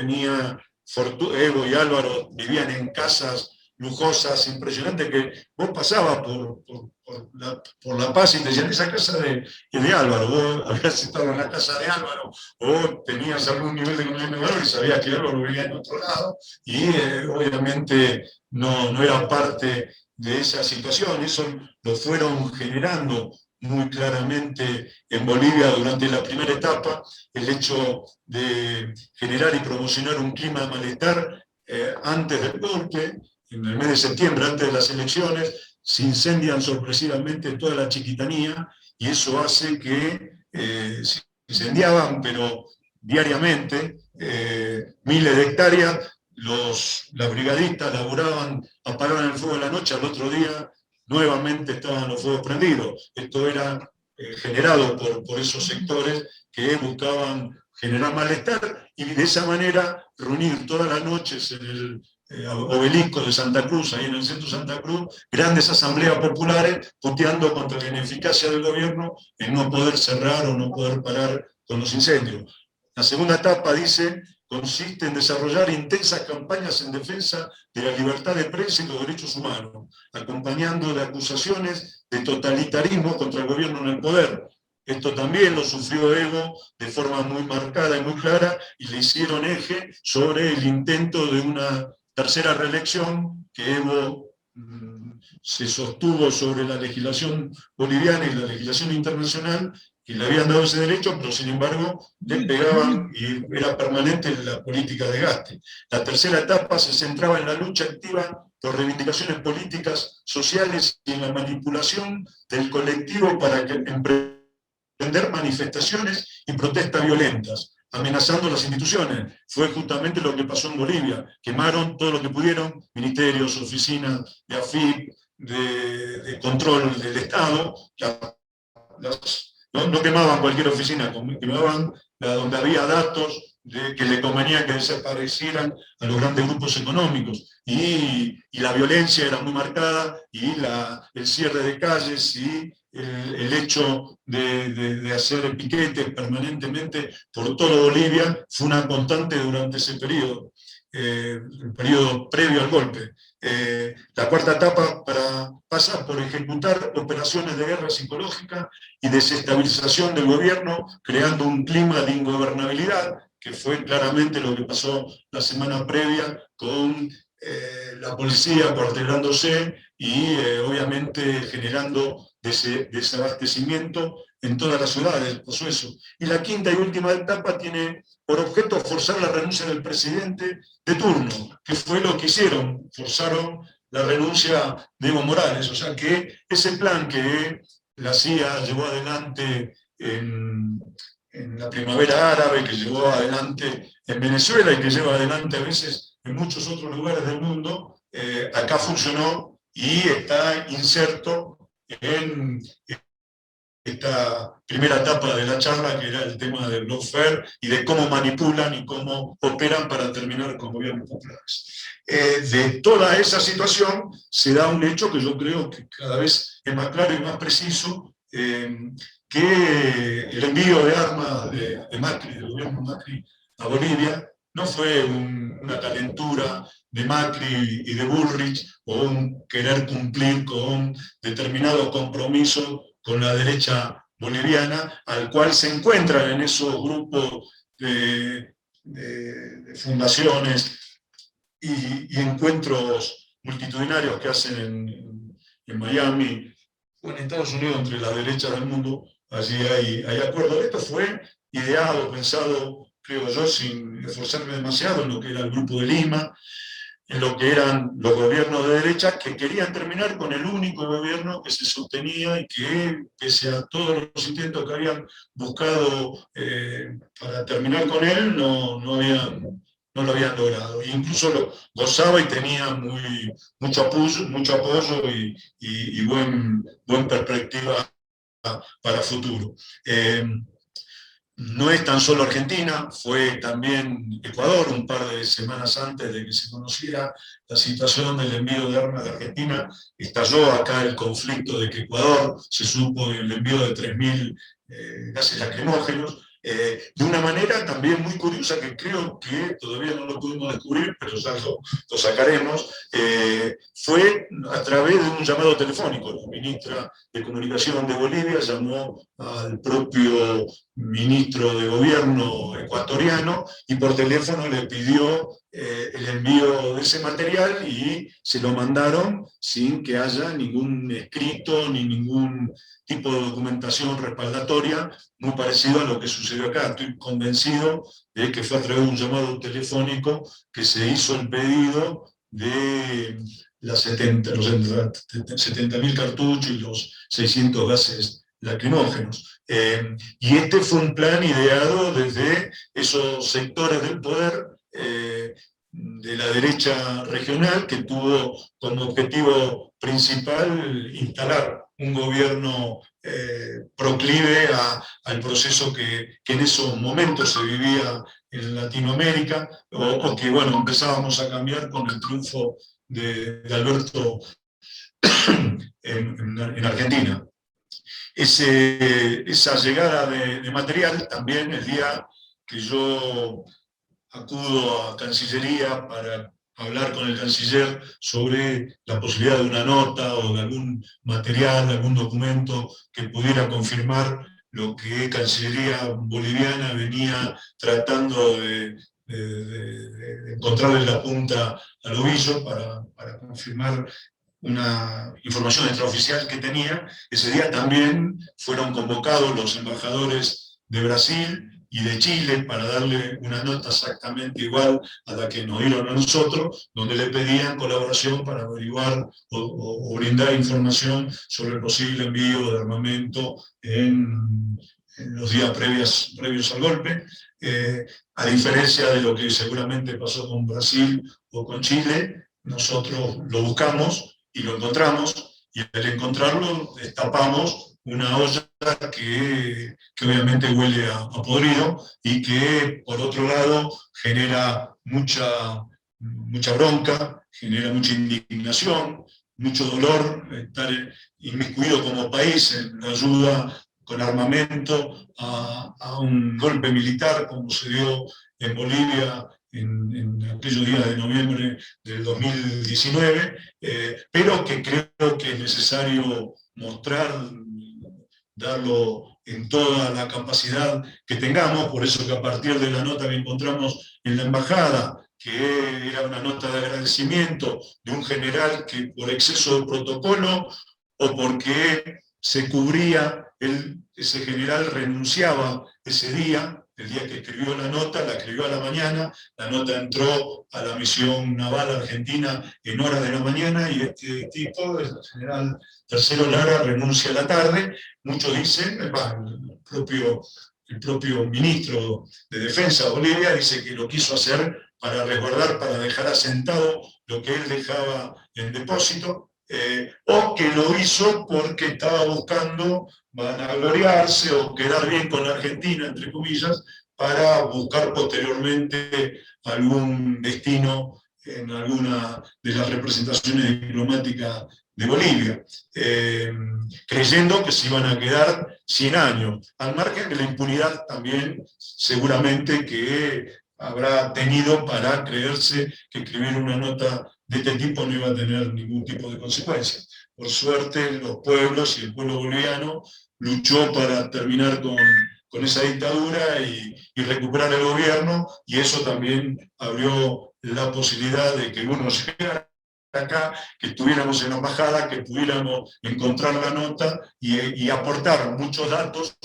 y Álvaro vivían en casas lujosas, impresionantes, que vos pasabas por La Paz y te decían, esa casa de Álvaro, vos habías estado en la casa de Álvaro, o tenías algún nivel de conocimiento de valor y sabías que Álvaro vivía en otro lado, y obviamente no era parte de esa situación. Eso lo fueron generando muy claramente en Bolivia durante la primera etapa, el hecho de generar y promocionar un clima de malestar antes del golpe. En el mes de septiembre, antes de las elecciones, se incendian sorpresivamente toda la Chiquitanía, y eso hace que se incendiaban, pero diariamente, miles de hectáreas. Las brigadistas laburaban, apagaban el fuego de la noche, al otro día nuevamente estaban los fuegos prendidos. Esto era generado por esos sectores que buscaban generar malestar, y de esa manera reunir todas las noches en el obelisco de Santa Cruz, ahí en el centro de Santa Cruz, grandes asambleas populares puteando contra la ineficacia del gobierno en no poder cerrar o no poder parar con los incendios. La segunda etapa, dice, consiste en desarrollar intensas campañas en defensa de la libertad de prensa y los derechos humanos, acompañando de acusaciones de totalitarismo contra el gobierno en el poder. Esto también lo sufrió Evo de forma muy marcada y muy clara, y le hicieron eje sobre el intento de una tercera reelección que Evo se sostuvo sobre la legislación boliviana y la legislación internacional, y le habían dado ese derecho, pero sin embargo le pegaban y era permanente la política de gaste. La tercera etapa se centraba en la lucha activa por reivindicaciones políticas, sociales, y en la manipulación del colectivo para emprender manifestaciones y protestas violentas, amenazando las instituciones. Fue justamente lo que pasó en Bolivia. Quemaron todo lo que pudieron, ministerios, oficinas de AFIP, de control del Estado. No quemaban cualquier oficina, quemaban donde había datos que le convenía que desaparecieran a los grandes grupos económicos. Y la violencia era muy marcada, y el cierre de calles y el hecho de hacer piquetes permanentemente por todo Bolivia fue una constante durante ese periodo, el periodo previo al golpe. La cuarta etapa pasa por ejecutar operaciones de guerra psicológica y desestabilización del gobierno, creando un clima de ingobernabilidad, que fue claramente lo que pasó la semana previa con la policía cuartelándose y obviamente generando desabastecimiento en todas las ciudades, pasó eso. Y la quinta y última etapa tiene por objeto forzar la renuncia del presidente de turno, que fue lo que hicieron, forzaron la renuncia de Evo Morales. O sea que ese plan que la CIA llevó adelante en la primavera árabe, que llevó adelante en Venezuela y que lleva adelante a veces en muchos otros lugares del mundo, acá funcionó y está inserto en esta primera etapa de la charla, que era el tema del lawfare y de cómo manipulan y cómo operan para terminar con gobiernos populares. De toda esa situación se da un hecho que yo creo que cada vez es más claro y más preciso, que el envío de armas de Macri, del gobierno Macri a Bolivia, no fue una calentura de Macri y de Bullrich o un querer cumplir con determinado compromiso con la derecha boliviana, al cual se encuentran en esos grupos de fundaciones y encuentros multitudinarios que hacen en Miami o en Estados Unidos entre las derechas del mundo. Allí hay acuerdos. Esto fue ideado, pensado, creo yo, sin esforzarme demasiado, en lo que era el Grupo de Lima, en lo que eran los gobiernos de derecha que querían terminar con el único gobierno que se sostenía y que, pese a todos los intentos que habían buscado para terminar con él, no lo habían logrado. E incluso lo gozaba y tenía mucho apoyo y buen perspectiva para futuro. no es tan solo Argentina, fue también Ecuador un par de semanas antes de que se conociera la situación del envío de armas de Argentina. Estalló acá el conflicto de que Ecuador se supo el envío de 3.000 gases lacrimógenos, de una manera también muy curiosa que creo que todavía no lo pudimos descubrir, pero ya lo sacaremos, fue a través de un llamado telefónico. La ministra de Comunicación de Bolivia llamó al propio ministro de Gobierno ecuatoriano y por teléfono le pidió el envío de ese material y se lo mandaron sin que haya ningún escrito ni ningún tipo de documentación respaldatoria, muy parecido a lo que sucedió acá. Estoy convencido de que fue a través de un llamado telefónico que se hizo el pedido de los 70.000 cartuchos y los 600 gases lacrimógenos. Y este fue un plan ideado desde esos sectores del poder de la derecha regional, que tuvo como objetivo principal instalar un gobierno proclive al proceso que en esos momentos se vivía en Latinoamérica, o que bueno, empezábamos a cambiar con el triunfo de Alberto en Argentina. Esa llegada de material también, el día que yo acudo a Cancillería para hablar con el canciller sobre la posibilidad de una nota o de algún material, de algún documento que pudiera confirmar lo que Cancillería boliviana venía tratando de encontrarle la punta al ovillo para confirmar una información extraoficial que tenía. Ese día también fueron convocados los embajadores de Brasil y de Chile para darle una nota exactamente igual a la que nos dieron a nosotros, donde le pedían colaboración para averiguar o brindar información sobre el posible envío de armamento en los días previos al golpe. A diferencia de lo que seguramente pasó con Brasil o con Chile, nosotros lo buscamos y lo encontramos, y al encontrarlo destapamos una olla que obviamente huele a podrido y que, por otro lado, genera mucha bronca, genera mucha indignación, mucho dolor estar inmiscuido como país en la ayuda con armamento a un golpe militar como se dio en Bolivia en aquellos días de noviembre del 2019, pero que creo que es necesario mostrar, darlo en toda la capacidad que tengamos. Por eso que a partir de la nota que encontramos en la embajada, que era una nota de agradecimiento de un general que por exceso de protocolo o porque se cubría, ese general renunciaba ese día, el día que escribió la nota, la escribió a la mañana, la nota entró a la misión naval argentina en horas de la mañana, y este tipo, el general Tercero Lara, renuncia a la tarde. Muchos dicen, el propio ministro de Defensa de Bolivia dice que lo quiso hacer para resguardar, para dejar asentado lo que él dejaba en depósito, o que lo hizo porque estaba buscando vanagloriarse o quedar bien con la Argentina, entre comillas, para buscar posteriormente algún destino en alguna de las representaciones diplomáticas de Bolivia, creyendo que se iban a quedar 100 años, al margen de la impunidad también seguramente que habrá tenido para creerse que escribir una nota de este tipo no iba a tener ningún tipo de consecuencias. Por suerte, los pueblos y el pueblo boliviano luchó para terminar con esa dictadura y recuperar el gobierno, y eso también abrió la posibilidad de que uno llegara acá, que estuviéramos en la embajada, que pudiéramos encontrar la nota y aportar muchos datos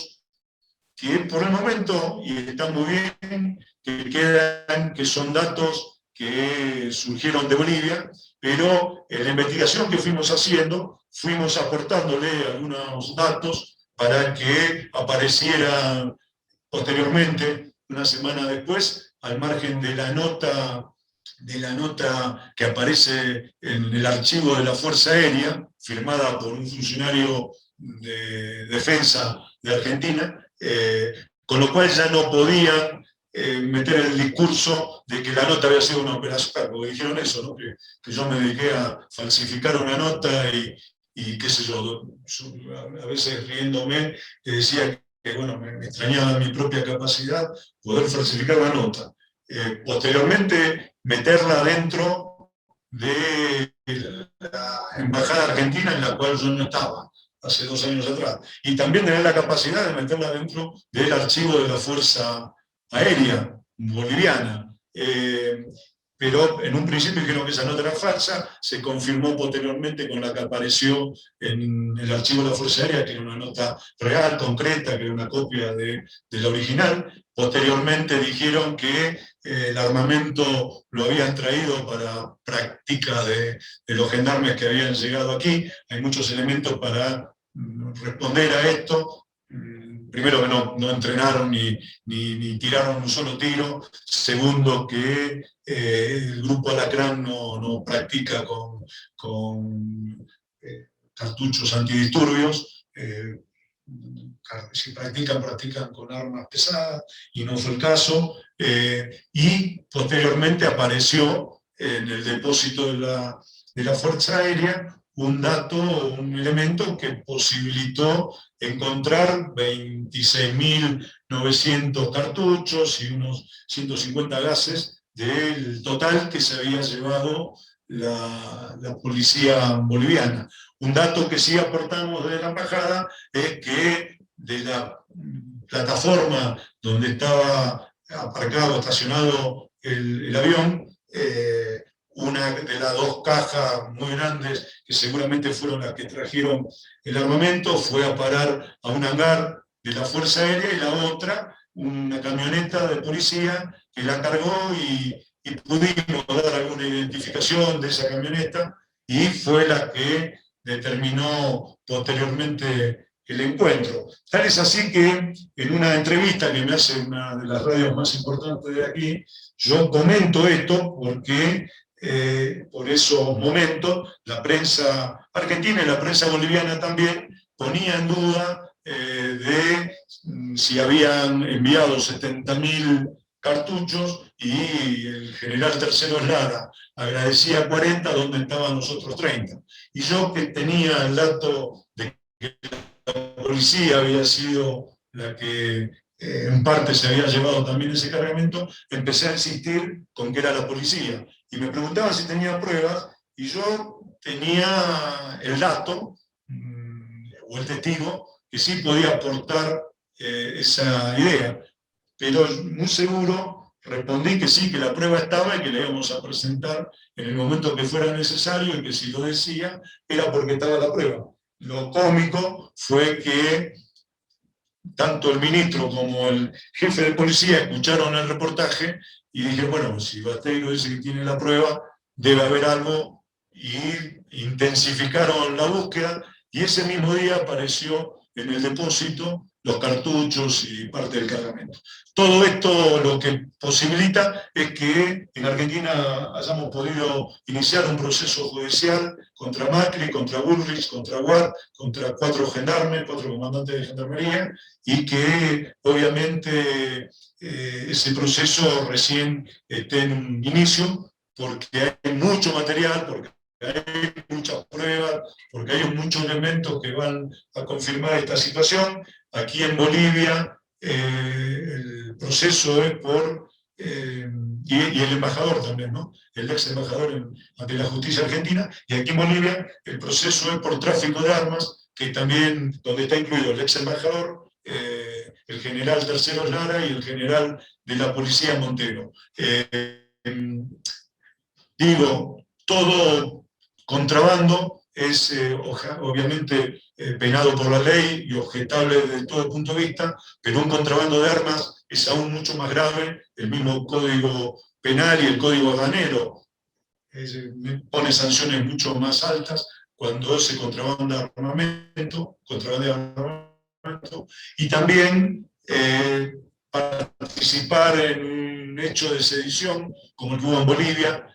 que por el momento, y están muy bien, que son datos que surgieron de Bolivia, pero en la investigación que fuimos haciendo, fuimos aportándole algunos datos para que apareciera posteriormente, una semana después, al margen de la nota que aparece en el archivo de la Fuerza Aérea, firmada por un funcionario de defensa de Argentina, con lo cual ya no podían meter el discurso de que la nota había sido una operación, porque dijeron eso, ¿no? Que yo me dediqué a falsificar una nota y qué sé yo, a veces riéndome, decía que bueno, me extrañaba mi propia capacidad poder falsificar una nota. Posteriormente, meterla dentro de la Embajada Argentina, en la cual yo no estaba hace 2 años atrás. Y también tener la capacidad de meterla dentro del archivo de la Fuerza Aérea Boliviana. Pero en un principio dijeron que esa nota era falsa, se confirmó posteriormente con la que apareció en el archivo de la Fuerza Aérea, que era una nota real, concreta, que era una copia de la original. Posteriormente dijeron que el armamento lo habían traído para práctica de los gendarmes que habían llegado aquí. Hay muchos elementos para responder a esto. Primero, que no entrenaron ni tiraron un solo tiro. Segundo, que el grupo Alacrán no practica con cartuchos antidisturbios. Si practican con armas pesadas, y no fue el caso. Y posteriormente apareció en el depósito de la Fuerza Aérea un dato, un elemento que posibilitó encontrar 26.900 cartuchos y unos 150 gases del total que se había llevado la policía boliviana. Un dato que sí aportamos de la embajada es que de la plataforma donde estaba aparcado, estacionado el avión, una de las 2 cajas muy grandes, que seguramente fueron las que trajeron el armamento, fue a parar a un hangar de la Fuerza Aérea, y la otra, una camioneta de policía que la cargó, y pudimos dar alguna identificación de esa camioneta, y fue la que determinó posteriormente el encuentro. Tal es así que en una entrevista que me hace una de las radios más importantes de aquí, yo comento esto porque por esos momentos la prensa argentina y la prensa boliviana también ponía en duda de si habían enviado 70.000 cartuchos, y el general Terceros Lara agradecía 40, donde estaban los otros 30. Y yo, que tenía el dato de que la policía había sido la que en parte se había llevado también ese cargamento, empecé a insistir con que era la policía. Y me preguntaban si tenía pruebas, y yo tenía el dato, o el testigo, que sí podía aportar esa idea. Pero muy seguro respondí que sí, que la prueba estaba y que la íbamos a presentar en el momento que fuera necesario, y que si lo decía era porque estaba la prueba. Lo cómico fue que tanto el ministro como el jefe de policía escucharon el reportaje, y dije, bueno, si Basteiro dice que tiene la prueba, debe haber algo, y intensificaron la búsqueda, y ese mismo día apareció en el depósito los cartuchos y parte del cargamento. Todo esto lo que posibilita es que en Argentina hayamos podido iniciar un proceso judicial contra Macri, contra Bullrich, contra Ward, contra 4 gendarmes, 4 comandantes de gendarmería, y que obviamente ese proceso recién esté en un inicio, porque hay mucho material, porque hay muchas pruebas, porque hay muchos elementos que van a confirmar esta situación. Aquí en Bolivia el proceso es por, y el embajador también, ¿no? El ex embajador ante la justicia argentina, y aquí en Bolivia el proceso es por tráfico de armas, que también, donde está incluido el ex embajador, el general Terceros Lara y el general de la policía Montero. Digo, todo contrabando es obviamente penado por la ley y objetable desde todo punto de vista, pero un contrabando de armas es aún mucho más grave. El mismo Código Penal y el Código Aduanero pone sanciones mucho más altas cuando se contrabanda armamento, y también participar en un hecho de sedición como el que hubo en Bolivia,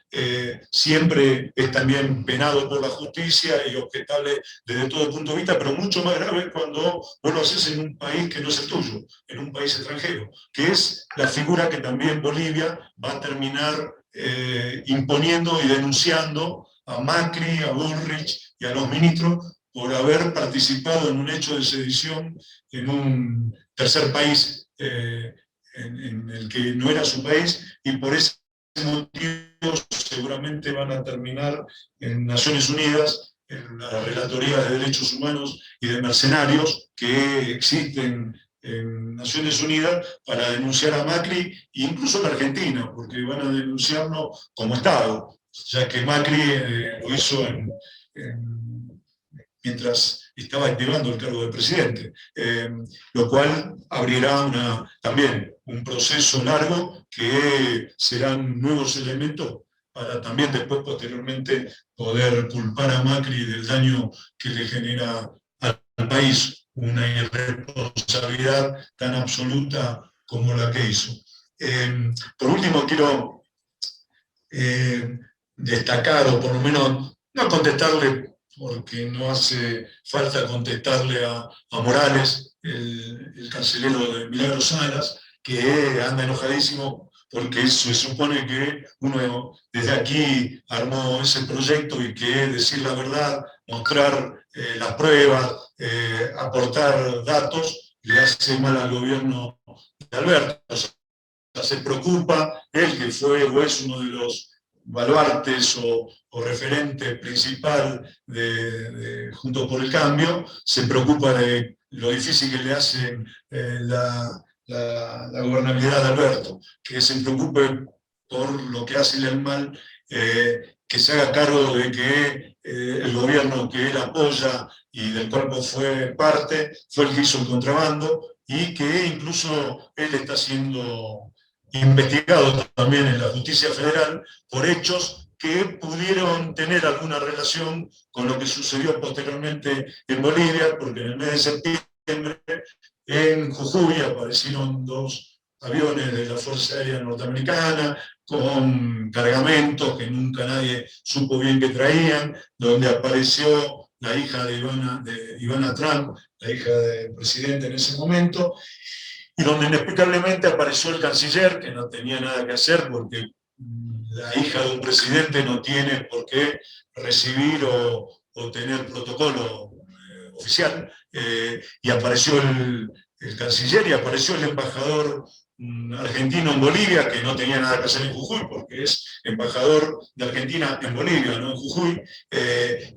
siempre es también penado por la justicia y objetable desde todo punto de vista, pero mucho más grave cuando vos lo haces en un país que no es el tuyo, en un país extranjero, que es la figura que también Bolivia va a terminar imponiendo y denunciando a Macri, a Bullrich y a los ministros por haber participado en un hecho de sedición en un tercer país en el que no era su país, y por ese motivo seguramente van a terminar en Naciones Unidas, en la Relatoría de Derechos Humanos y de Mercenarios que existen en Naciones Unidas para denunciar a Macri, e incluso a la Argentina, porque van a denunciarlo como Estado, ya que Macri lo hizo mientras estaba activando el cargo de presidente, lo cual abrirá también un proceso largo que serán nuevos elementos para también después, posteriormente, poder culpar a Macri del daño que le genera al país, una irresponsabilidad tan absoluta como la que hizo. Por último, quiero destacar, o por lo menos no contestarle, porque no hace falta contestarle a Morales, el cancelero de Milagros Salas, que anda enojadísimo porque se supone que uno desde aquí armó ese proyecto y que decir la verdad, mostrar las pruebas, aportar datos, le hace mal al gobierno de Alberto. O sea, se preocupa, él que fue o es uno de los baluartes o referente principal de Juntos por el Cambio, se preocupa de lo difícil que le hace la gobernabilidad de Alberto, que se preocupe por lo que hace el mal, que se haga cargo de que el gobierno que él apoya y del cual fue parte, fue el que hizo el contrabando, y que incluso él está siendo investigado también en la justicia federal por hechos que pudieron tener alguna relación con lo que sucedió posteriormente en Bolivia, porque en el mes de septiembre en Jujuy aparecieron 2 aviones de la Fuerza Aérea Norteamericana con cargamentos que nunca nadie supo bien que traían, donde apareció la hija de Ivana Trump, la hija del presidente en ese momento, y donde inexplicablemente apareció el canciller, que no tenía nada que hacer porque la hija de un presidente no tiene por qué recibir o tener protocolo oficial, y apareció el canciller y apareció el embajador argentino en Bolivia, que no tenía nada que hacer en Jujuy, porque es embajador de Argentina en Bolivia, no en Jujuy,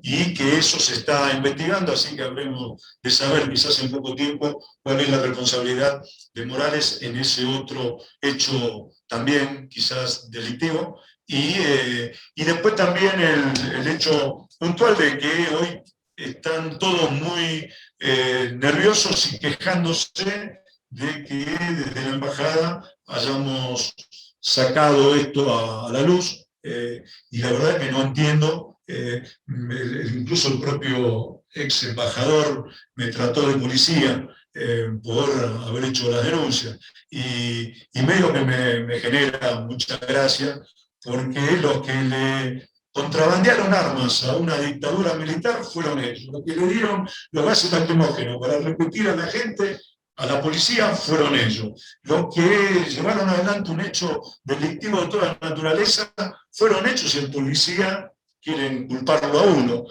y que eso se está investigando, así que habremos de saber quizás en poco tiempo cuál es la responsabilidad de Morales en ese otro hecho también quizás delictivo, y después también el hecho puntual de que hoy están todos muy nerviosos y quejándose de que desde la embajada hayamos sacado esto a la luz, y la verdad es que no entiendo, incluso el propio ex embajador me trató de policía por haber hecho las denuncias, y medio que me genera mucha gracia, porque los que le contrabandearon armas a una dictadura militar fueron ellos, los que le dieron los gases lacrimógenos para repetir a la gente, a la policía, fueron ellos. Los que llevaron adelante un hecho delictivo de toda naturaleza fueron ellos, y el policía quieren culparlo a uno.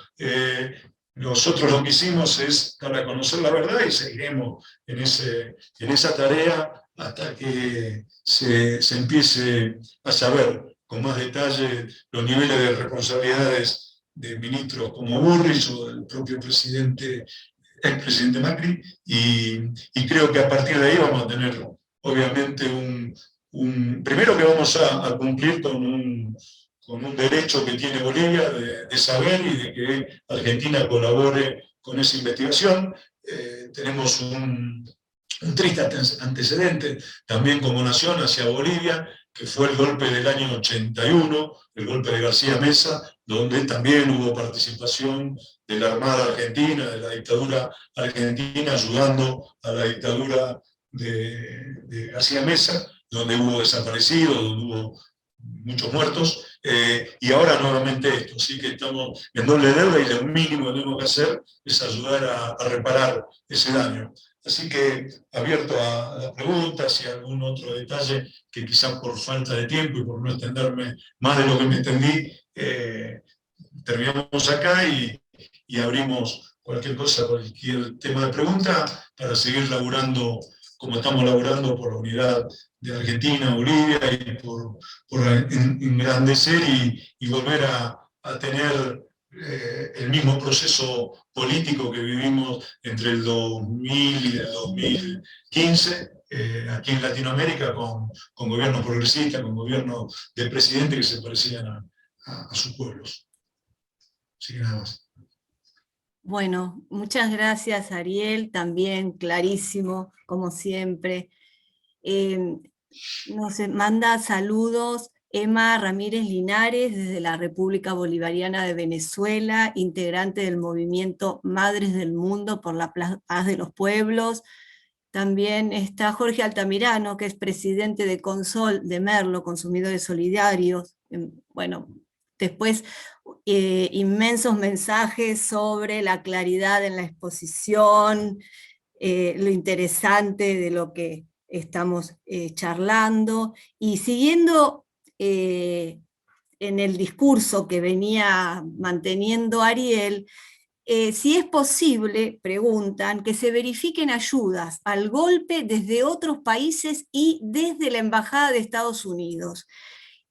Nosotros lo que hicimos es dar a conocer la verdad y seguiremos en esa tarea hasta que se empiece a saber con más detalle los niveles de responsabilidades de ministros como Bullrich o del propio expresidente Macri, y creo que a partir de ahí vamos a tener, obviamente, primero que vamos a cumplir con un derecho que tiene Bolivia de saber y de que Argentina colabore con esa investigación. Tenemos un triste antecedente también como nación hacia Bolivia, que fue el golpe del año 81, el golpe de García Mesa, donde también hubo participación de la Armada Argentina, de la dictadura argentina, ayudando a la dictadura de García Mesa, donde hubo desaparecidos, donde hubo muchos muertos, y ahora nuevamente esto. Así que estamos en doble deuda y lo mínimo que tenemos que hacer es ayudar a reparar ese daño. Así que abierto a las preguntas y algún otro detalle que quizás por falta de tiempo y por no extenderme más de lo que me extendí, terminamos acá y abrimos cualquier cosa, cualquier tema de pregunta para seguir laburando como estamos laburando por la unidad de Argentina, Bolivia y por engrandecer y volver a tener el mismo proceso político que vivimos entre el 2000 y el 2015, aquí en Latinoamérica, con gobiernos progresistas, con gobiernos de presidentes que se parecían a sus pueblos. Así que nada más. Bueno, muchas gracias, Ariel, también clarísimo, como siempre. Nos manda saludos Emma Ramírez Linares, desde la República Bolivariana de Venezuela, integrante del movimiento Madres del Mundo por la Paz de los Pueblos. También está Jorge Altamirano, que es presidente de Consol de Merlo, Consumidores Solidarios. Bueno, después inmensos mensajes sobre la claridad en la exposición, lo interesante de lo que estamos charlando, y siguiendo en el discurso que venía manteniendo Ariel, si es posible, preguntan, que se verifiquen ayudas al golpe desde otros países y desde la Embajada de Estados Unidos.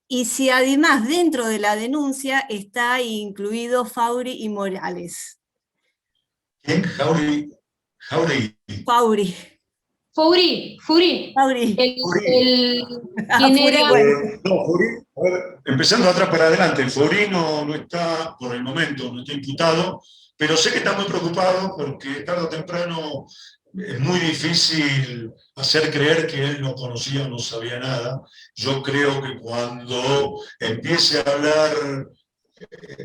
Y si además dentro de la denuncia está incluido Fauri y Morales. ¿Quién? Jauregui. Fauri. Furi. Fauri. ¿Quién era? No, Fauri, a ver, empezando atrás para adelante, Fauri no está, por el momento, no está imputado, pero sé que está muy preocupado porque tarde o temprano es muy difícil hacer creer que él no conocía o no sabía nada. Yo creo que cuando empiece a hablar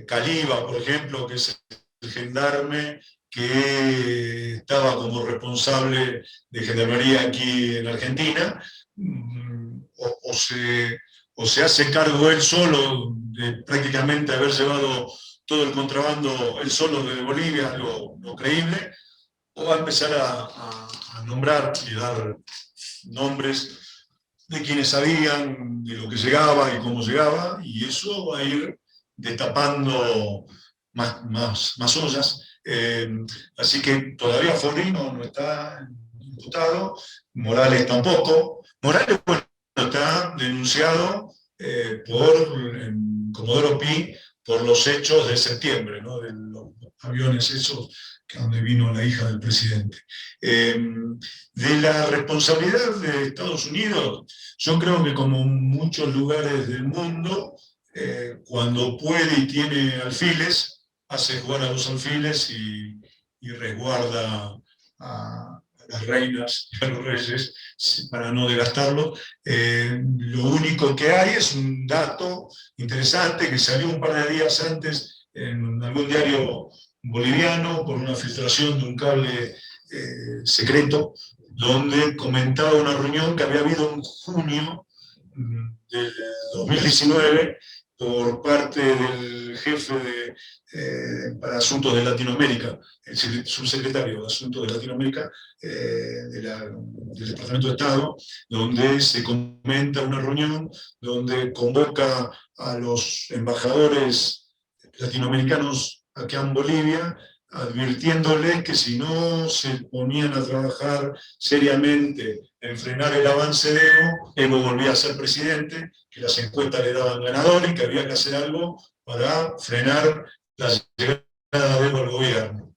Caliba, por ejemplo, que es el gendarme que estaba como responsable de gendarmería aquí en Argentina, o se hace cargo él solo de prácticamente haber llevado todo el contrabando él solo de Bolivia, lo creíble, o va a empezar a nombrar y dar nombres de quienes sabían de lo que llegaba y cómo llegaba, y eso va a ir destapando más ollas. Así que todavía Forino no está imputado, Morales tampoco. Morales, bueno, está denunciado por Comodoro Pi por los hechos de septiembre, ¿no? De los aviones esos donde vino la hija del presidente. De la responsabilidad de Estados Unidos, yo creo que como en muchos lugares del mundo, cuando puede y tiene alfiles, hace jugar a los alfiles y resguarda a las reinas y a los reyes para no desgastarlos. Lo único que hay es un dato interesante que salió un par de días antes en algún diario boliviano por una filtración de un cable secreto, donde comentaba una reunión que había habido en junio del 2019 por parte del jefe para asuntos de Latinoamérica, el subsecretario de Asuntos de Latinoamérica del Departamento de Estado, donde se comenta una reunión donde convoca a los embajadores latinoamericanos acá en Bolivia, advirtiéndoles que si no se ponían a trabajar seriamente en frenar el avance de Evo volvía a ser presidente, que las encuestas le daban ganador y que había que hacer algo para frenar la llegada de Evo al gobierno.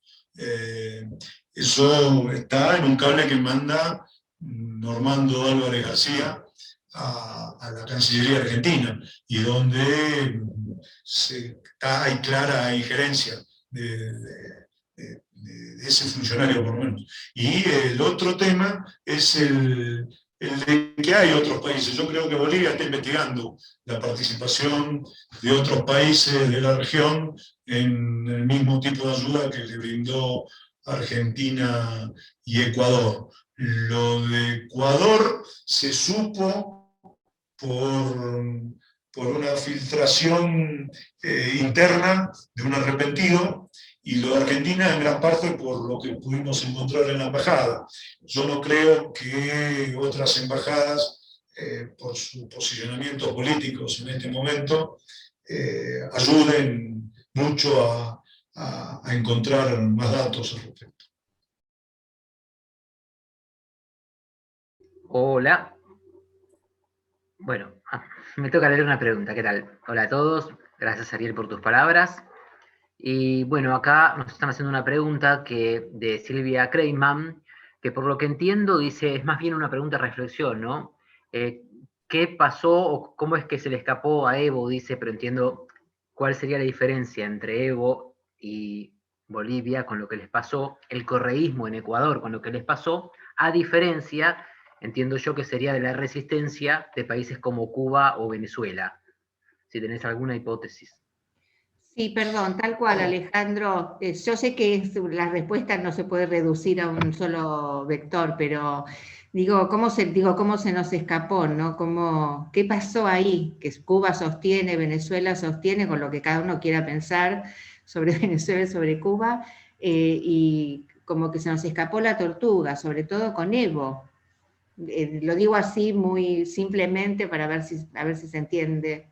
Eso está en un cable que manda Normando Álvarez García a la Cancillería Argentina, y donde hay clara injerencia de ese funcionario, por lo menos. Y el otro tema es el de que hay otros países. Yo creo que Bolivia está investigando la participación de otros países de la región en el mismo tipo de ayuda que le brindó Argentina y Ecuador. Lo de Ecuador se supo por por una filtración interna de un arrepentido, y lo de Argentina en gran parte por lo que pudimos encontrar en la embajada. Yo no creo que otras embajadas, por sus posicionamientos políticos en este momento, ayuden mucho a encontrar más datos al respecto. Hola. Bueno, me toca leer una pregunta. ¿Qué tal? Hola a todos. Gracias, Ariel, por tus palabras. Y bueno, acá nos están haciendo una pregunta de Silvia Kreyman, que por lo que entiendo dice, es más bien una pregunta de reflexión, ¿no? ¿Qué pasó o cómo es que se le escapó a Evo? Dice, pero entiendo cuál sería la diferencia entre Evo y Bolivia con lo que les pasó, el correísmo en Ecuador con lo que les pasó, a diferencia, entiendo yo, que sería de la resistencia de países como Cuba o Venezuela. Si tenés alguna hipótesis. Sí, perdón, tal cual, Alejandro. Yo sé que la respuesta no se puede reducir a un solo vector, pero ¿cómo se nos escapó, ¿no? ¿Qué pasó ahí? Que Cuba sostiene, Venezuela sostiene, con lo que cada uno quiera pensar sobre Venezuela y sobre Cuba, y como que se nos escapó la tortuga, sobre todo con Evo. Lo digo así muy simplemente para ver si se entiende.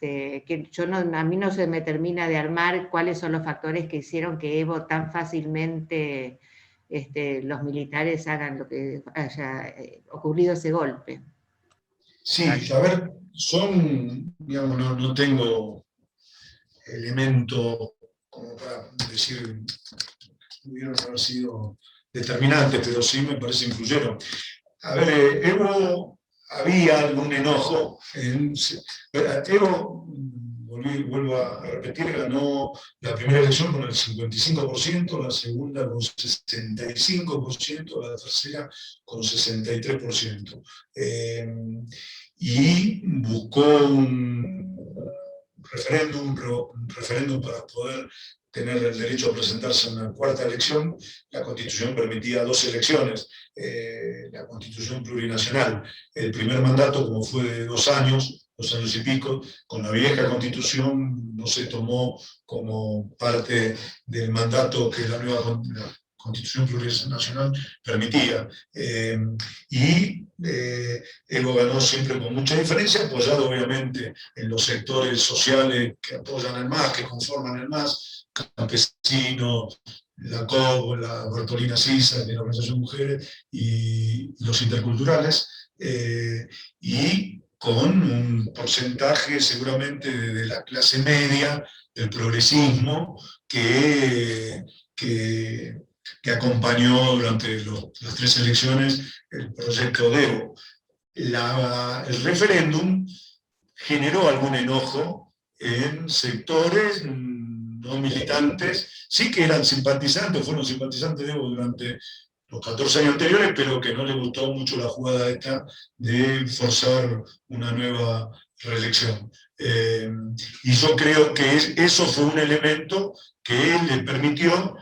Que a mí no se me termina de armar cuáles son los factores que hicieron que Evo tan fácilmente los militares hagan lo que haya ocurrido ese golpe. Sí, a ver, digamos, no tengo elementos como para decir que pudieron haber sido determinantes, pero sí me parece que influyeron. A ver, Evo, había algún enojo. Evo, vuelvo a repetir, ganó la primera elección con el 55%, la segunda con 65%, la tercera con 63%. Y buscó un referéndum para poder tener el derecho a presentarse en una cuarta elección. La Constitución permitía 2 elecciones, la Constitución plurinacional. El primer mandato, como fue de 2 años y pico, con la vieja Constitución no se tomó como parte del mandato que la nueva Constitución plurinacional permitía. Evo ganó siempre con mucha diferencia, apoyado obviamente en los sectores sociales que apoyan el MAS, que conforman el MAS, campesinos, la COB, la Bartolina Sisa, de la Organización Mujeres, y los interculturales, y con un porcentaje seguramente de la clase media, del progresismo, que acompañó durante las 3 elecciones el proyecto de Evo. El referéndum generó algún enojo en sectores no militantes, sí que eran simpatizantes, fueron simpatizantes de Evo durante los 14 años anteriores, pero que no les gustó mucho la jugada esta de forzar una nueva reelección. Y yo creo que eso fue un elemento que le permitió,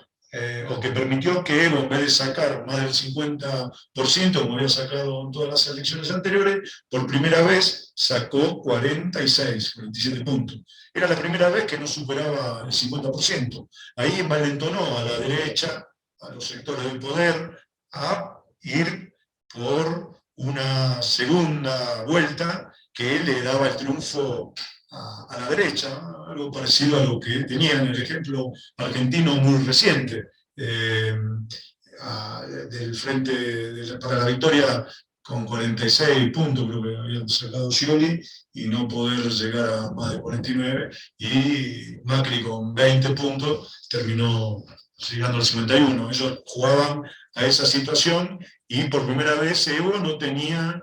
o que permitió que Evo, en vez de sacar más del 50%, como había sacado en todas las elecciones anteriores, por primera vez sacó 47 puntos. Era la primera vez que no superaba el 50%. Ahí envalentonó a la derecha, a los sectores del poder, a ir por una segunda vuelta que le daba el triunfo a la derecha, algo parecido a lo que tenía en el ejemplo argentino muy reciente, del Frente para la Victoria con 46 puntos, creo que habían sacado Scioli, y no poder llegar a más de 49, y Macri con 20 puntos terminó llegando al 51. Ellos jugaban a esa situación, y por primera vez Evo no tenía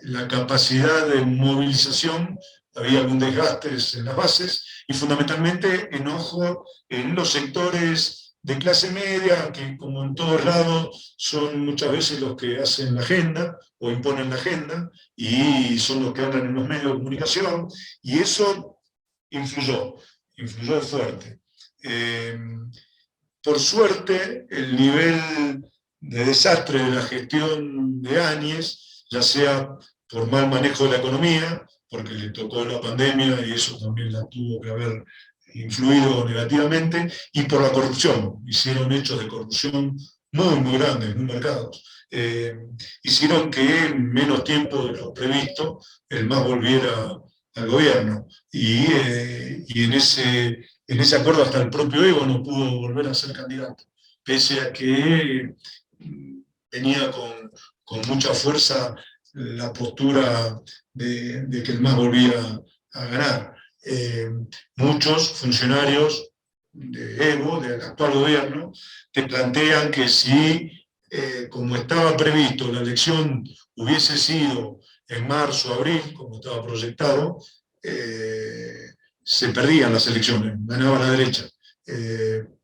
la capacidad de movilización, había algún desgaste en las bases, y fundamentalmente enojo en los sectores de clase media, que como en todos lados son muchas veces los que hacen la agenda o imponen la agenda, y son los que andan en los medios de comunicación, y eso influyó fuerte. Por suerte, el nivel de desastre de la gestión de Áñez, ya sea por mal manejo de la economía, porque le tocó la pandemia y eso también la tuvo que haber influido negativamente, y por la corrupción. Hicieron hechos de corrupción muy grandes, muy marcados. Hicieron que en menos tiempo de lo previsto el MAS volviera al gobierno. Y en ese acuerdo hasta el propio Evo no pudo volver a ser candidato, pese a que venía con mucha fuerza la postura de que el MAS volvía a ganar. Muchos funcionarios de Evo, del actual gobierno, te plantean que si, como estaba previsto, la elección hubiese sido en marzo, abril, como estaba proyectado, se perdían las elecciones, ganaba la derecha,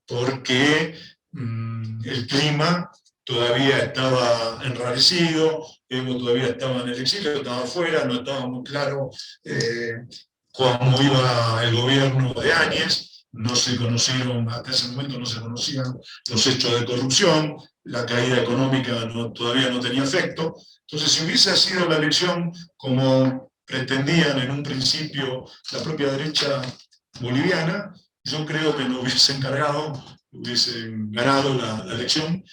porque el clima todavía estaba enrarecido, Evo todavía estaba en el exilio, estaba afuera, no estaba muy claro cómo iba el gobierno de Áñez, no se conocieron, hasta ese momento no se conocían los hechos de corrupción, la caída económica todavía no tenía efecto. Entonces, si hubiese sido la elección como pretendían en un principio la propia derecha boliviana, yo creo que no hubiesen cargado, hubiesen ganado la elección,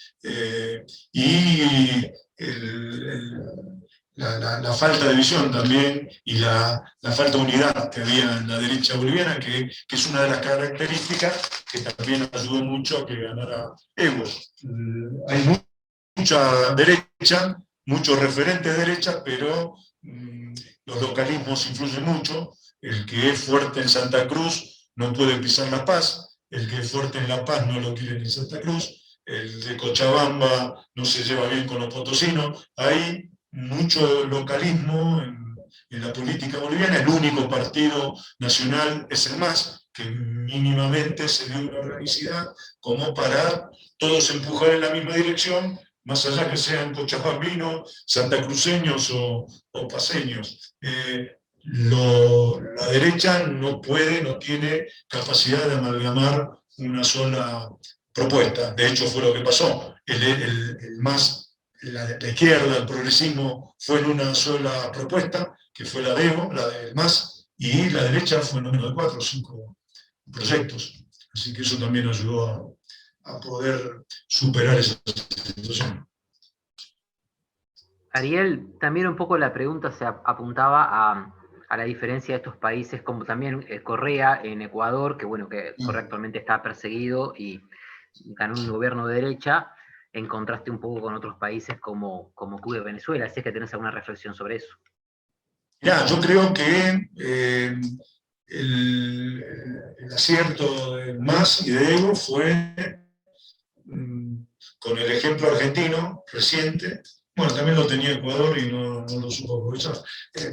y la falta de visión también y la falta de unidad que había en la derecha boliviana, que es una de las características que también ayudó mucho a que ganara Evo. Hay mucha derecha, muchos referentes de derecha, pero los localismos influyen mucho. El que es fuerte en Santa Cruz no puede pisar La Paz, el que es fuerte en La Paz no lo quiere en Santa Cruz, el de Cochabamba no se lleva bien con los potosinos. Hay mucho localismo en la política boliviana. El único partido nacional es el MAS, que mínimamente se dio una organicidad como para todos empujar en la misma dirección, más allá que sean cochabambinos, santacruceños o paseños. La derecha no tiene capacidad de amalgamar una sola propuesta. De hecho, fue lo que pasó. El MAS, la izquierda, el progresismo, fue en una sola propuesta, que fue la de Evo, la del MAS, y la derecha fue en menos de 4 o 5 proyectos. Así que eso también ayudó a poder superar esa situación. Ariel, también un poco la pregunta se apuntaba a la diferencia de estos países, como también Correa en Ecuador, que bueno, que Correa actualmente está perseguido y ganó un gobierno de derecha, en contraste un poco con otros países como Cuba y Venezuela. ¿Si es que tenés alguna reflexión sobre eso? Ya, yo creo que el acierto de MAS y de Evo fue con el ejemplo argentino reciente. Bueno, también lo tenía Ecuador y no lo supo aprovechar.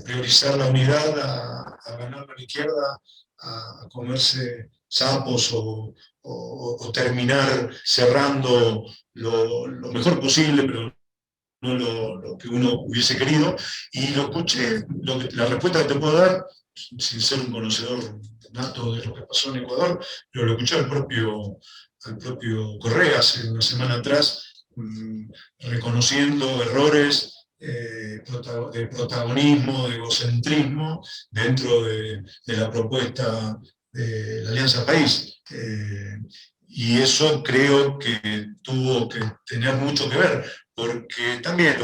Priorizar la unidad, a ganar a la izquierda, a comerse sapos o terminar cerrando lo mejor posible, pero no lo que uno hubiese querido. Y lo escuché, la respuesta que te puedo dar, sin ser un conocedor nato de lo que pasó en Ecuador, pero lo escuché al propio Correa hace una semana atrás, reconociendo errores de protagonismo, de egocentrismo dentro de la propuesta de la Alianza País. Y eso creo que tuvo que tener mucho que ver, porque también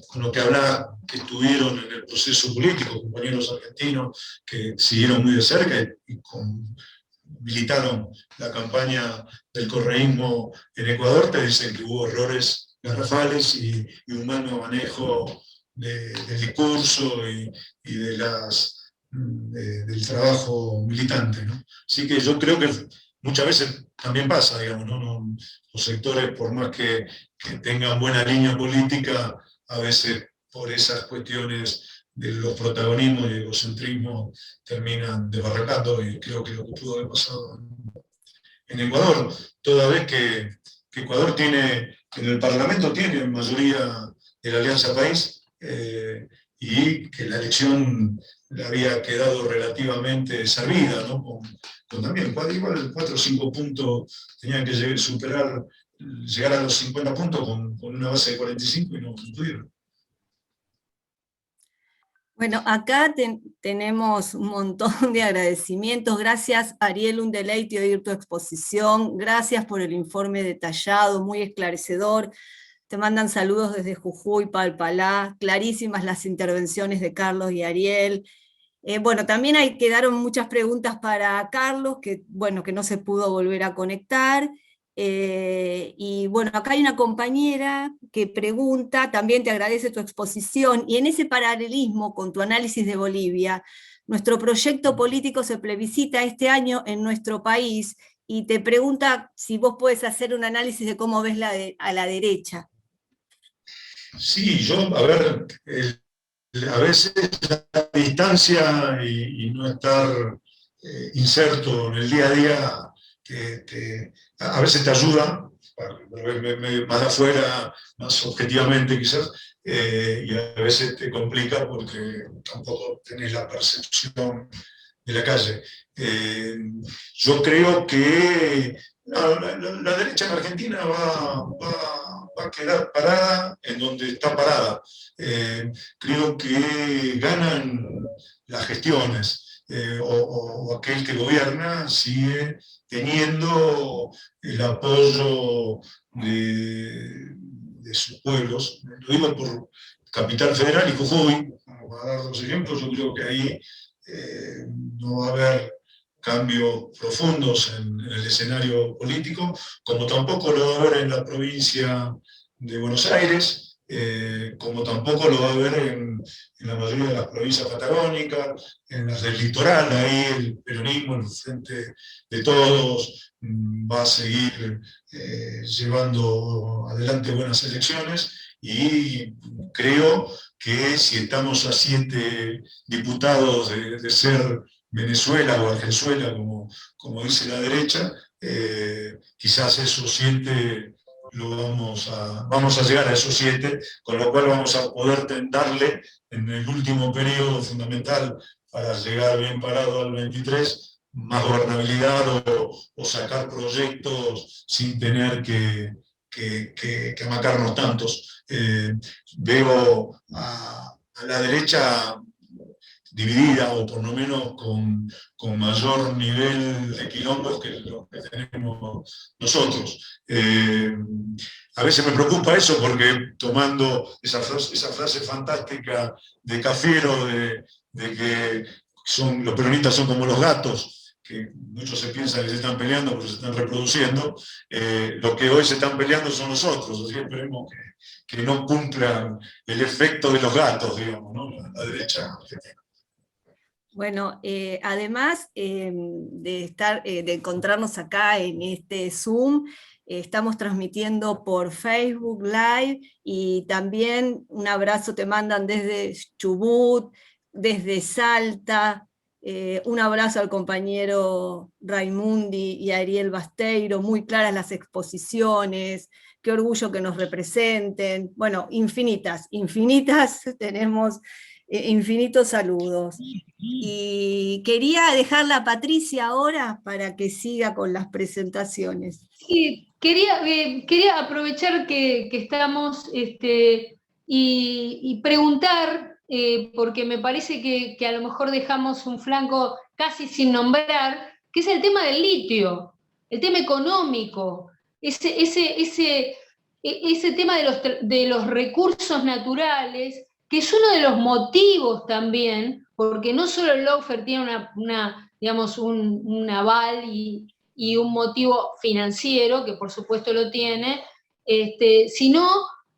con los que hablaba, que estuvieron en el proceso político, compañeros argentinos que siguieron muy de cerca y militaron la campaña del correísmo en Ecuador, te dicen que hubo errores garrafales y un mal manejo del discurso y del trabajo militante, ¿no? Así que yo creo que muchas veces también pasa, digamos, ¿no? Los sectores, por más que tengan buena línea política, a veces por esas cuestiones de los protagonismos y el egocentrismo terminan desbarrancando, y creo que lo que pudo haber pasado en Ecuador, toda vez que Ecuador en el Parlamento tiene mayoría de la Alianza País, y que la elección le había quedado relativamente servida, ¿no? Con también igual 4 o 5 puntos, tenían que llegar a los 50 puntos con una base de 45 y no pudieron. Bueno, acá tenemos un montón de agradecimientos. Gracias, Ariel, un deleite oír tu exposición. Gracias por el informe detallado, muy esclarecedor. Te mandan saludos desde Jujuy, Palpalá. Clarísimas las intervenciones de Carlos y Ariel. Bueno, también quedaron muchas preguntas para Carlos, que no se pudo volver a conectar. Y bueno, acá hay una compañera que pregunta, también te agradece tu exposición, y en ese paralelismo con tu análisis de Bolivia, nuestro proyecto político se plebiscita este año en nuestro país, y te pregunta si vos puedes hacer un análisis de cómo ves a la derecha. Sí, yo, a ver, a veces la distancia y no estar inserto en el día a día, a veces te ayuda, más de afuera, más objetivamente quizás, y a veces te complica porque tampoco tenés la percepción de la calle. Yo creo que la derecha en Argentina va a quedar parada en donde está parada. Creo que ganan las gestiones, o aquel que gobierna sigue teniendo el apoyo de sus pueblos. Lo digo por Capital Federal y Jujuy, para dar dos ejemplos. Yo creo que ahí no va a haber cambios profundos en el escenario político, como tampoco lo va a haber en la provincia de Buenos Aires, como tampoco lo va a haber en la mayoría de las provincias patagónicas, en las del litoral. Ahí el peronismo, el Frente de Todos, va a seguir llevando adelante buenas elecciones, y creo que si estamos a 7 diputados de ser Venezuela o Argenzuela, como dice la derecha, quizás esos 7 vamos a llegar a esos 7, con lo cual vamos a poder darle en el último periodo fundamental para llegar bien parado al 23, más gobernabilidad o sacar proyectos sin tener que amacarnos tantos. Veo a la derecha dividida, o por lo menos con mayor nivel de quilombos que lo que tenemos nosotros. A veces me preocupa eso, porque tomando esa frase fantástica de Cafiero, de que los peronistas son como los gatos, que muchos se piensan que se están peleando porque se están reproduciendo, lo que hoy se están peleando son los otros, así que esperemos que no cumplan el efecto de los gatos, digamos, ¿no? La derecha argentina. Bueno, además de encontrarnos acá en este Zoom, estamos transmitiendo por Facebook Live, y también un abrazo te mandan desde Chubut, desde Salta. Un abrazo al compañero Raimundi y a Ariel Basteiro, muy claras las exposiciones, qué orgullo que nos representen. Bueno, infinitas, tenemos infinitos saludos. Y quería dejarla a Patricia ahora para que siga con las presentaciones. Sí, quería aprovechar que estamos y preguntar, porque me parece que a lo mejor dejamos un flanco casi sin nombrar, que es el tema del litio, el tema económico, ese tema de los recursos naturales, que es uno de los motivos también, porque no solo el lawfare tiene un aval y un motivo financiero, que por supuesto lo tiene, sino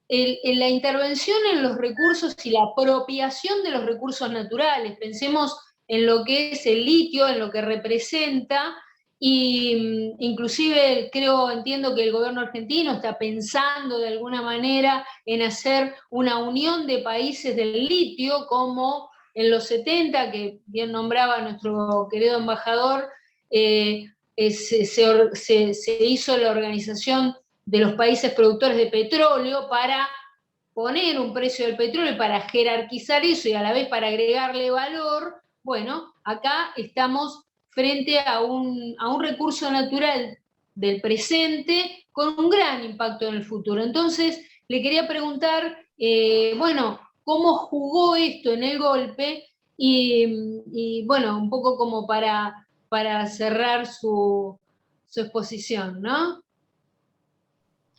la intervención en los recursos y la apropiación de los recursos naturales. Pensemos en lo que es el litio, en lo que representa, y inclusive entiendo que el gobierno argentino está pensando de alguna manera en hacer una unión de países del litio, como en los 70, que bien nombraba nuestro querido embajador, se hizo la organización de los países productores de petróleo para poner un precio del petróleo, para jerarquizar eso y a la vez para agregarle valor. Bueno, acá estamos frente a un recurso natural del presente con un gran impacto en el futuro. Entonces, le quería preguntar, cómo jugó esto en el golpe y bueno, un poco como para cerrar su exposición, ¿no?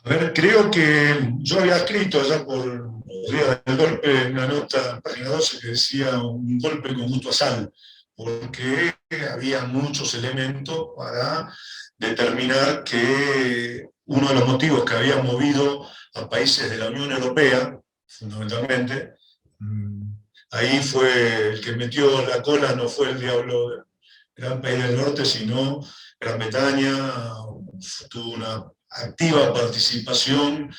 A ver, creo que yo había escrito allá por los días del golpe una nota en página 12 que decía un golpe con gusto a sal, porque había muchos elementos para determinar que uno de los motivos que había movido a países de la Unión Europea, fundamentalmente, ahí fue el que metió la cola, no fue el diablo del gran país del norte, sino Gran Bretaña, tuvo una activa participación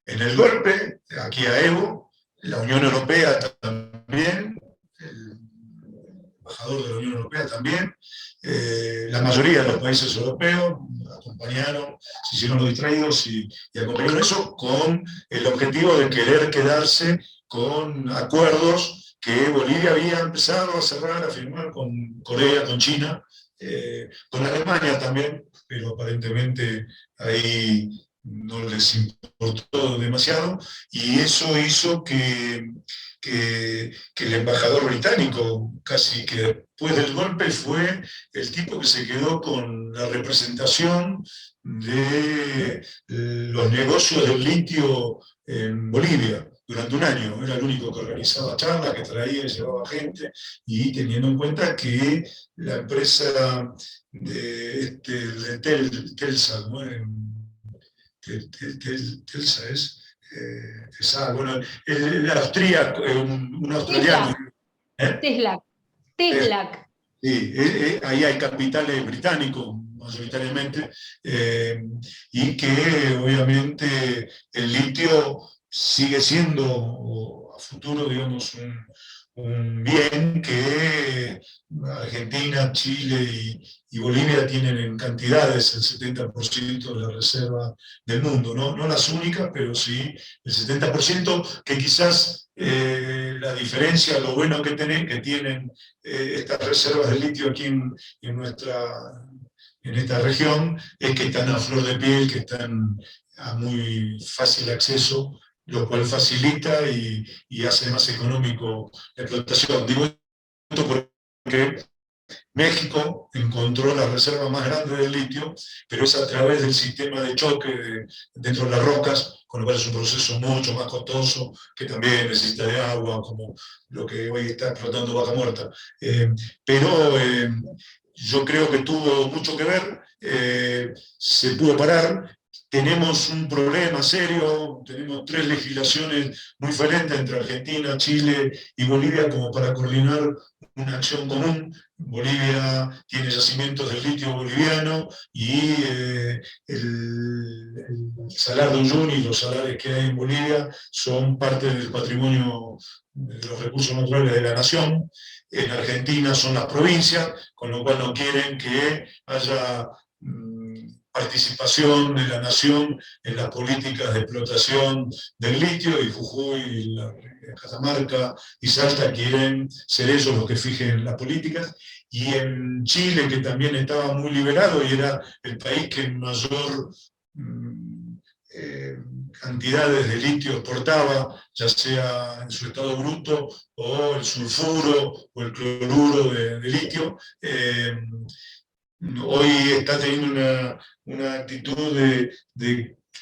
en el golpe, aquí a Evo, la Unión Europea también, el embajador de la Unión Europea también, la mayoría de los países europeos acompañaron, se hicieron los distraídos y acompañaron eso con el objetivo de querer quedarse con acuerdos que Bolivia había empezado a cerrar, a firmar con Corea, con China, con Alemania también, pero aparentemente ahí no les importó demasiado, y eso hizo que el embajador británico, casi que después del golpe, fue el tipo que se quedó con la representación de los negocios del litio en Bolivia durante un año. Era el único que organizaba charlas, que traía y llevaba gente, y teniendo en cuenta que la empresa de Telsa, ¿no? Telsa es, bueno, el austríaco, un australiano. Teslac. Sí, ahí hay capitales británicos, mayoritariamente, y que obviamente el litio sigue siendo a futuro, digamos, un bien que Argentina, Chile y Bolivia tienen en cantidades el 70% de la reserva del mundo, no las únicas, pero sí el 70%, que quizás la diferencia, lo bueno que tienen estas reservas de litio aquí en esta región, es que están a flor de piel, que están a muy fácil acceso, lo cual facilita y hace más económico la explotación. Digo esto porque México encontró la reserva más grande de litio, pero es a través del sistema de choque dentro de las rocas, con lo cual es un proceso mucho más costoso, que también necesita de agua, como lo que hoy está explotando Vaca Muerta. Pero yo creo que tuvo mucho que ver, se pudo parar. Tenemos un problema serio, tenemos 3 legislaciones muy diferentes entre Argentina, Chile y Bolivia como para coordinar una acción común. Bolivia tiene yacimientos de litio boliviano y el Salar de Uyuni y los salares que hay en Bolivia son parte del patrimonio de los recursos naturales de la nación. En Argentina son las provincias, con lo cual no quieren que haya participación de la nación en las políticas de explotación del litio, y Jujuy, Catamarca y Salta quieren ser ellos los que fijen las políticas. Y en Chile, que también estaba muy liberado y era el país que mayor cantidades de litio exportaba, ya sea en su estado bruto o el sulfuro o el cloruro de litio, hoy está teniendo una actitud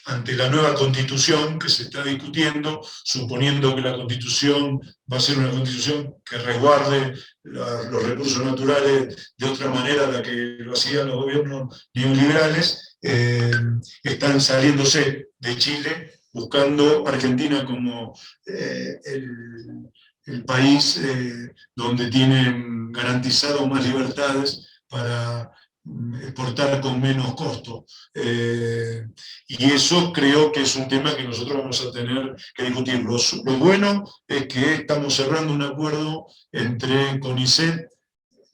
ante la nueva constitución que se está discutiendo, suponiendo que la constitución va a ser una constitución que resguarde los recursos naturales de otra manera a la que lo hacían los gobiernos neoliberales. Están saliéndose de Chile, buscando Argentina como el país donde tienen garantizado más libertades para exportar con menos costo. Y eso creo que es un tema que nosotros vamos a tener que discutir. Lo bueno es que estamos cerrando un acuerdo entre CONICET,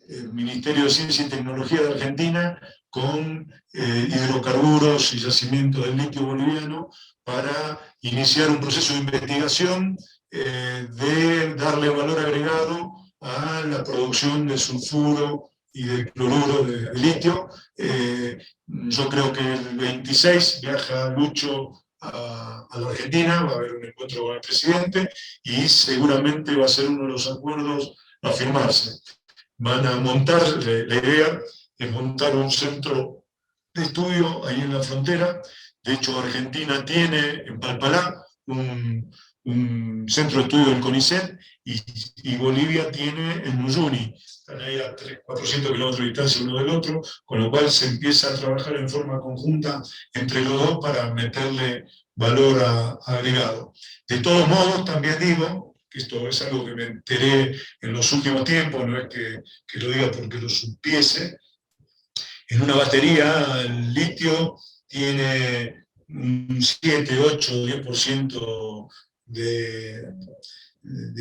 el Ministerio de Ciencia y Tecnología de Argentina, con hidrocarburos y yacimientos del litio boliviano, para iniciar un proceso de investigación de darle valor agregado a la producción de sulfuro y del cloruro de litio. Yo creo que el 26 viaja Lucho a la Argentina, va a haber un encuentro con el presidente y seguramente va a ser uno de los acuerdos a firmarse. Van a montar, la idea es montar un centro de estudio ahí en la frontera. De hecho, Argentina tiene en Palpalá un centro de estudio del CONICET y Bolivia tiene en Uyuni. Están ahí a 400 kilómetros de distancia uno del otro, con lo cual se empieza a trabajar en forma conjunta entre los dos para meterle valor agregado. De todos modos, también digo, que esto es algo que me enteré en los últimos tiempos, no es que lo diga porque lo supiese, en una batería el litio tiene un 7, 8, 10% de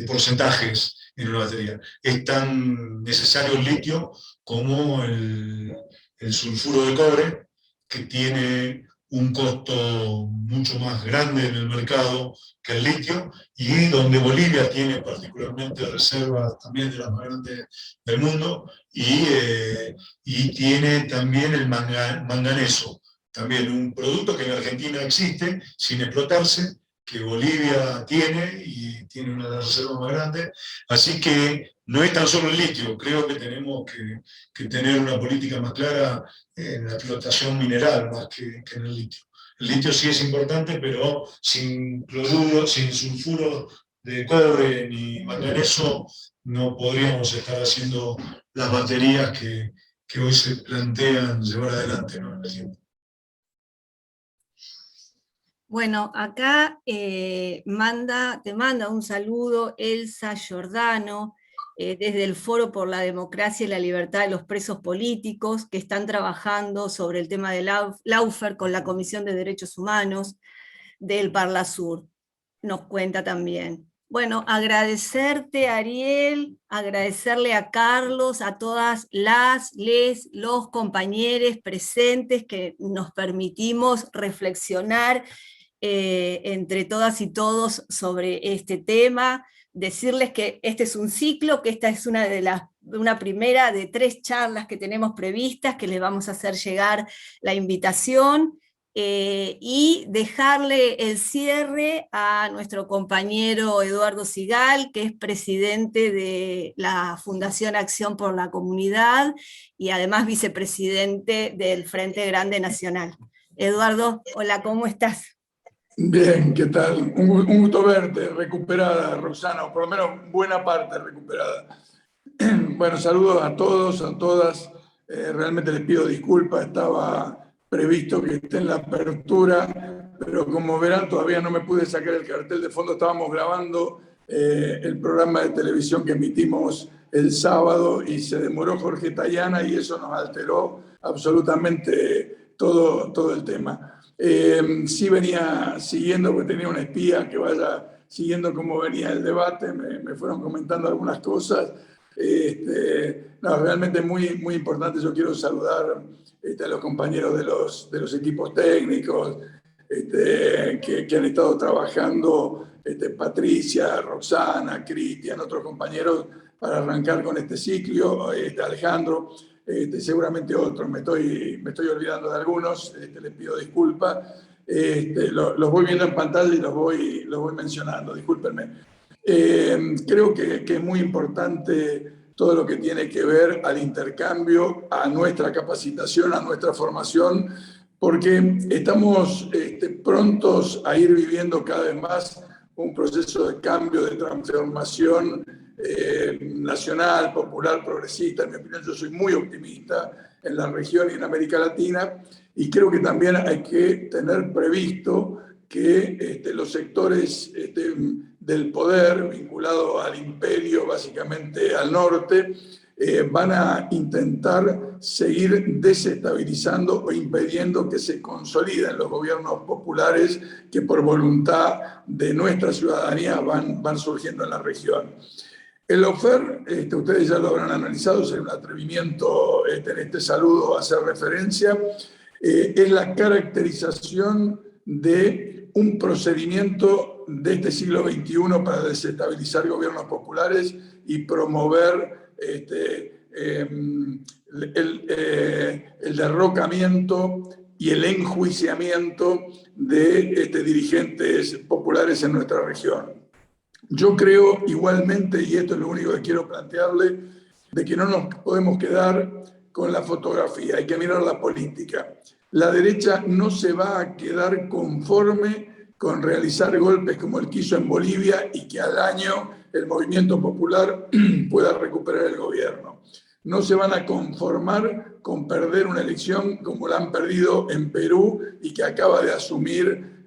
porcentajes en una batería. Es tan necesario el litio como el sulfuro de cobre, que tiene un costo mucho más grande en el mercado que el litio, y donde Bolivia tiene particularmente reservas también de las más grandes del mundo, y tiene también el manganeso, también un producto que en Argentina existe sin explotarse, que Bolivia tiene, y tiene una de las reservas más grandes. Así que no es tan solo el litio, creo que tenemos que tener una política más clara en la explotación mineral, más que en el litio. El litio sí es importante, pero sin cloruro, sin sulfuro de cobre ni manganeso, no podríamos estar haciendo las baterías que hoy se plantean llevar adelante, ¿no?, en el tiempo. Bueno, acá te manda un saludo Elsa Giordano, desde el Foro por la Democracia y la Libertad de los Presos Políticos, que están trabajando sobre el tema del lawfare con la Comisión de Derechos Humanos del Parlasur. Nos cuenta también. Bueno, agradecerte, Ariel, agradecerle a Carlos, a todas los compañeros presentes que nos permitimos reflexionar entre todas y todos sobre este tema. Decirles que este es un ciclo, que esta es una primera de 3 charlas que tenemos previstas, que les vamos a hacer llegar la invitación, y dejarle el cierre a nuestro compañero Eduardo Sigal, que es presidente de la Fundación Acción por la Comunidad y además vicepresidente del Frente Grande Nacional. Eduardo, hola, ¿cómo estás? Bien, ¿qué tal? Un gusto verte, recuperada, Roxana, o por lo menos buena parte recuperada. Bueno, saludos a todos, a todas. Realmente les pido disculpas, estaba previsto que esté en la apertura, pero como verán todavía no me pude sacar el cartel de fondo. Estábamos grabando el programa de televisión que emitimos el sábado y se demoró Jorge Tayana y eso nos alteró absolutamente todo el tema. Sí venía siguiendo, porque tenía una espía que vaya siguiendo cómo venía el debate, me fueron comentando algunas cosas. No, realmente muy importante. Yo quiero saludar a los compañeros de los equipos técnicos que han estado trabajando, Patricia, Roxana, Cristian, otros compañeros, para arrancar con este ciclo, Alejandro, seguramente otros, me estoy olvidando de algunos, les pido disculpas, los voy viendo en pantalla y los voy mencionando, discúlpenme. Creo que es muy importante todo lo que tiene que ver al intercambio, a nuestra capacitación, a nuestra formación, porque estamos prontos a ir viviendo cada vez más un proceso de cambio, de transformación nacional, popular, progresista. En mi opinión, yo soy muy optimista en la región y en América Latina, y creo que también hay que tener previsto que los sectores del poder vinculado al imperio, básicamente al norte, van a intentar seguir desestabilizando o impidiendo que se consoliden los gobiernos populares que por voluntad de nuestra ciudadanía van surgiendo en la región. El lawfare, ustedes ya lo habrán analizado, es un atrevimiento en este saludo a hacer referencia, es la caracterización de un procedimiento de este siglo XXI para desestabilizar gobiernos populares y promover el derrocamiento y el enjuiciamiento de dirigentes populares en nuestra región. Yo creo igualmente, y esto es lo único que quiero plantearle, de que no nos podemos quedar con la fotografía, hay que mirar la política. La derecha no se va a quedar conforme con realizar golpes como el que hizo en Bolivia y que al año el movimiento popular pueda recuperar el gobierno. No se van a conformar con perder una elección como la han perdido en Perú y que acaba de asumir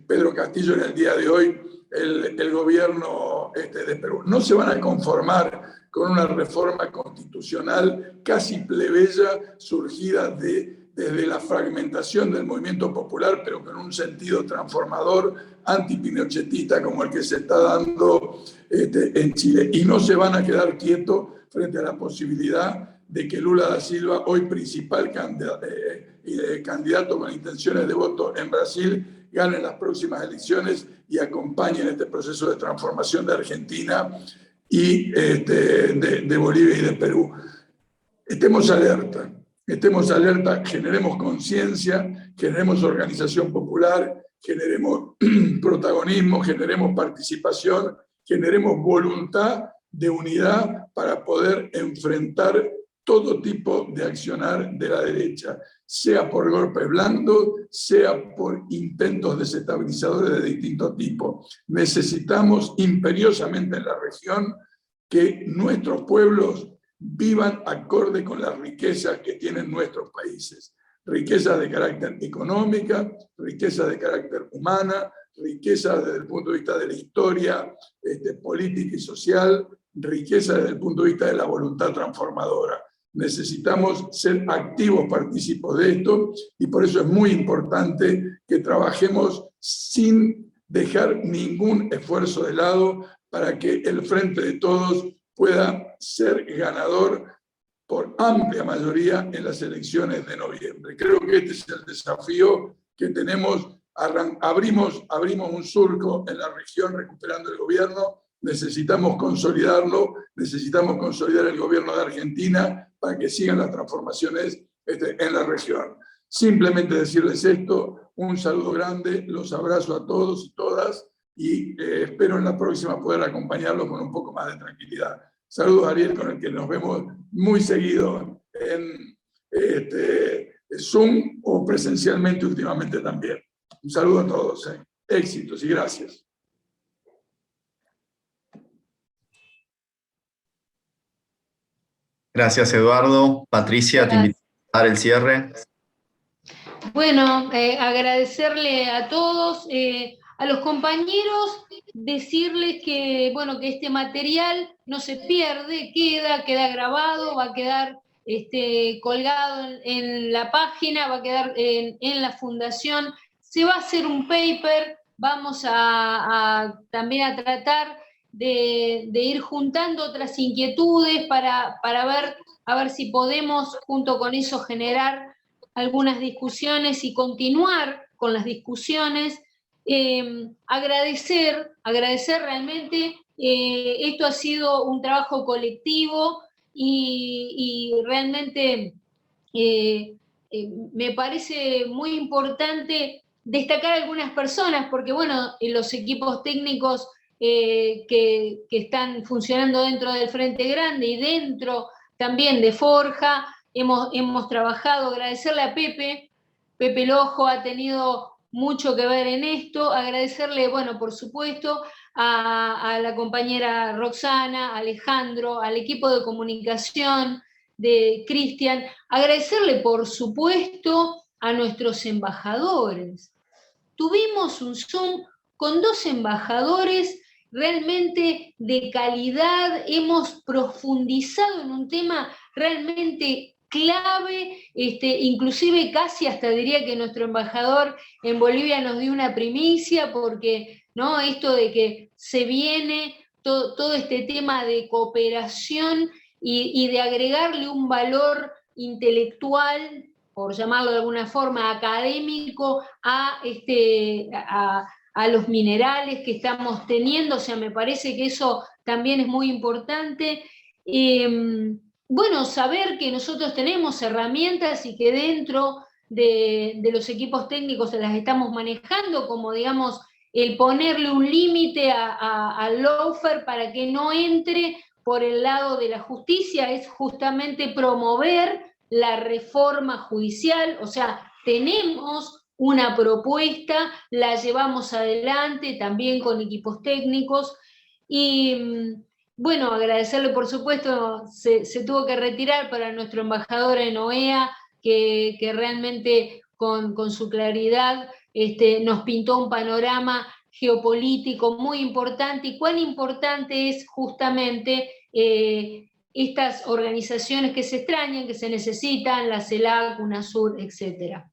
Pedro Castillo en el día de hoy, el gobierno de Perú. No se van a conformar con una reforma constitucional casi plebeya surgida desde la fragmentación del movimiento popular, pero con un sentido transformador antipinochetista como el que se está dando en Chile. Y no se van a quedar quietos frente a la posibilidad de que Lula da Silva, hoy principal candidato con intenciones de voto en Brasil, gane las próximas elecciones y acompañe en este proceso de transformación de Argentina y de Bolivia y de Perú. Estemos alerta, generemos conciencia, generemos organización popular, generemos protagonismo, generemos participación, generemos voluntad de unidad para poder enfrentar todo tipo de accionar de la derecha, sea por golpes blandos, sea por intentos desestabilizadores de distintos tipos. Necesitamos imperiosamente en la región que nuestros pueblos vivan acorde con las riquezas que tienen nuestros países. Riquezas de carácter económica, riquezas de carácter humana, riquezas desde el punto de vista de la historia política y social, riquezas desde el punto de vista de la voluntad transformadora. Necesitamos ser activos partícipes de esto y por eso es muy importante que trabajemos sin dejar ningún esfuerzo de lado para que el Frente de Todos pueda ser ganador por amplia mayoría en las elecciones de noviembre. Creo que este es el desafío que tenemos. Abrimos un surco en la región recuperando el gobierno. Necesitamos consolidarlo, necesitamos consolidar el gobierno de Argentina para que sigan las transformaciones en la región. Simplemente decirles esto, un saludo grande, los abrazo a todos y todas y espero en la próxima poder acompañarlos con un poco más de tranquilidad. Saludos, Ariel, con el que nos vemos muy seguido en Zoom o presencialmente últimamente también. Un saludo a todos, éxitos y gracias. Gracias, Eduardo. Patricia, te invito a dar el cierre. Bueno, agradecerle a todos, a los compañeros, decirles que, bueno, que este material no se pierde, queda grabado, va a quedar colgado en la página, va a quedar en la fundación. Se va a hacer un paper, vamos también a tratar de ir juntando otras inquietudes para ver si podemos junto con eso generar algunas discusiones y continuar con las discusiones. Agradecer realmente, esto ha sido un trabajo colectivo y realmente me parece muy importante destacar algunas personas, porque bueno, los equipos técnicos que están funcionando dentro del Frente Grande y dentro también de Forja, hemos trabajado, agradecerle a Pepe Lojo, ha tenido mucho que ver en esto, agradecerle, bueno, por supuesto, a la compañera Roxana, a Alejandro, al equipo de comunicación de Cristian, agradecerle, por supuesto, a nuestros embajadores. Tuvimos un Zoom con 2 embajadores realmente de calidad, hemos profundizado en un tema realmente clave, inclusive casi hasta diría que nuestro embajador en Bolivia nos dio una primicia, porque ¿no? Esto de que se viene todo este tema de cooperación y de agregarle un valor intelectual, por llamarlo de alguna forma, académico, a los minerales que estamos teniendo, o sea, me parece que eso también es muy importante. Bueno, saber que nosotros tenemos herramientas y que dentro de los equipos técnicos las estamos manejando, como digamos, el ponerle un límite al lawfare para que no entre por el lado de la justicia, es justamente promover la reforma judicial, o sea, tenemos una propuesta, la llevamos adelante también con equipos técnicos, y bueno, agradecerle por supuesto, se tuvo que retirar para nuestro embajador en OEA, que realmente con su claridad nos pintó un panorama geopolítico muy importante, y cuán importante es justamente estas organizaciones que se extrañan, que se necesitan, la CELAC, UNASUR, etc.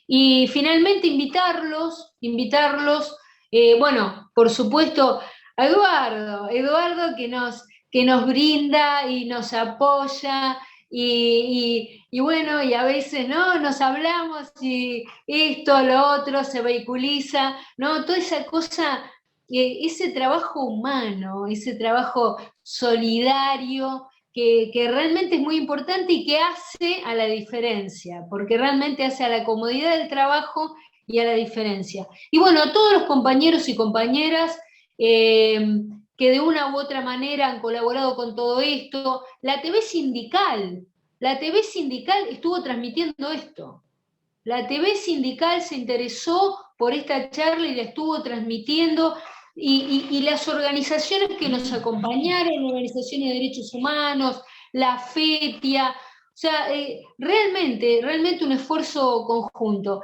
Y finalmente invitarlos, bueno, por supuesto, a Eduardo que nos brinda y nos apoya, y bueno, y a veces, ¿no? Nos hablamos y esto, lo otro, se vehiculiza, ¿no? Toda esa cosa, ese trabajo humano, ese trabajo solidario, que realmente es muy importante y que hace a la diferencia, porque realmente hace a la comodidad del trabajo y a la diferencia. Y bueno, a todos los compañeros y compañeras que de una u otra manera han colaborado con todo esto. La TV sindical estuvo transmitiendo esto. La TV sindical se interesó por esta charla y la estuvo transmitiendo, y las organizaciones que nos acompañaron, organizaciones de derechos humanos, la FETIA, o sea, realmente un esfuerzo conjunto.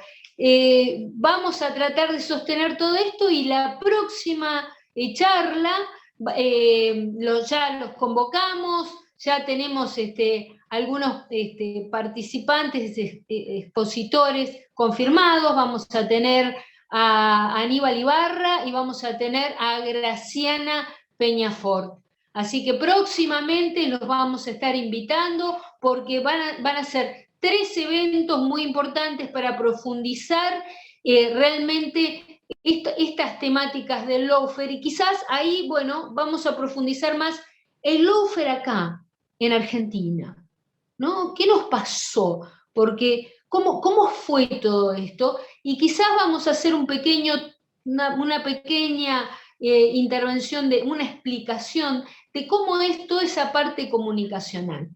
Vamos a tratar de sostener todo esto, y la próxima charla ya los convocamos, ya tenemos algunos participantes, expositores confirmados. Vamos a tener a Aníbal Ibarra y vamos a tener a Graciana Peñafort. Así que próximamente los vamos a estar invitando, porque van a ser 3 eventos muy importantes para profundizar realmente estas temáticas del lawfare, y quizás ahí, bueno, vamos a profundizar más el lawfare acá, en Argentina, ¿no? ¿Qué nos pasó? Porque, ¿cómo fue todo esto? Y quizás vamos a hacer una pequeña intervención, una explicación de cómo es toda esa parte comunicacional.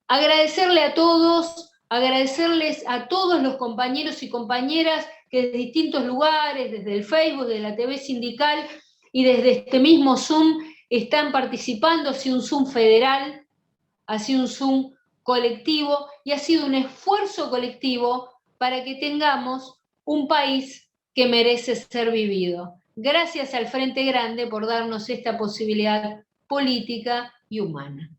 Agradecerle a todos, agradecerles a todos los compañeros y compañeras que desde distintos lugares, desde el Facebook, de la TV sindical y desde este mismo Zoom, están participando. Ha sido un Zoom federal, ha sido un Zoom colectivo, y ha sido un esfuerzo colectivo para que tengamos un país que merece ser vivido. Gracias al Frente Grande por darnos esta posibilidad política y humana.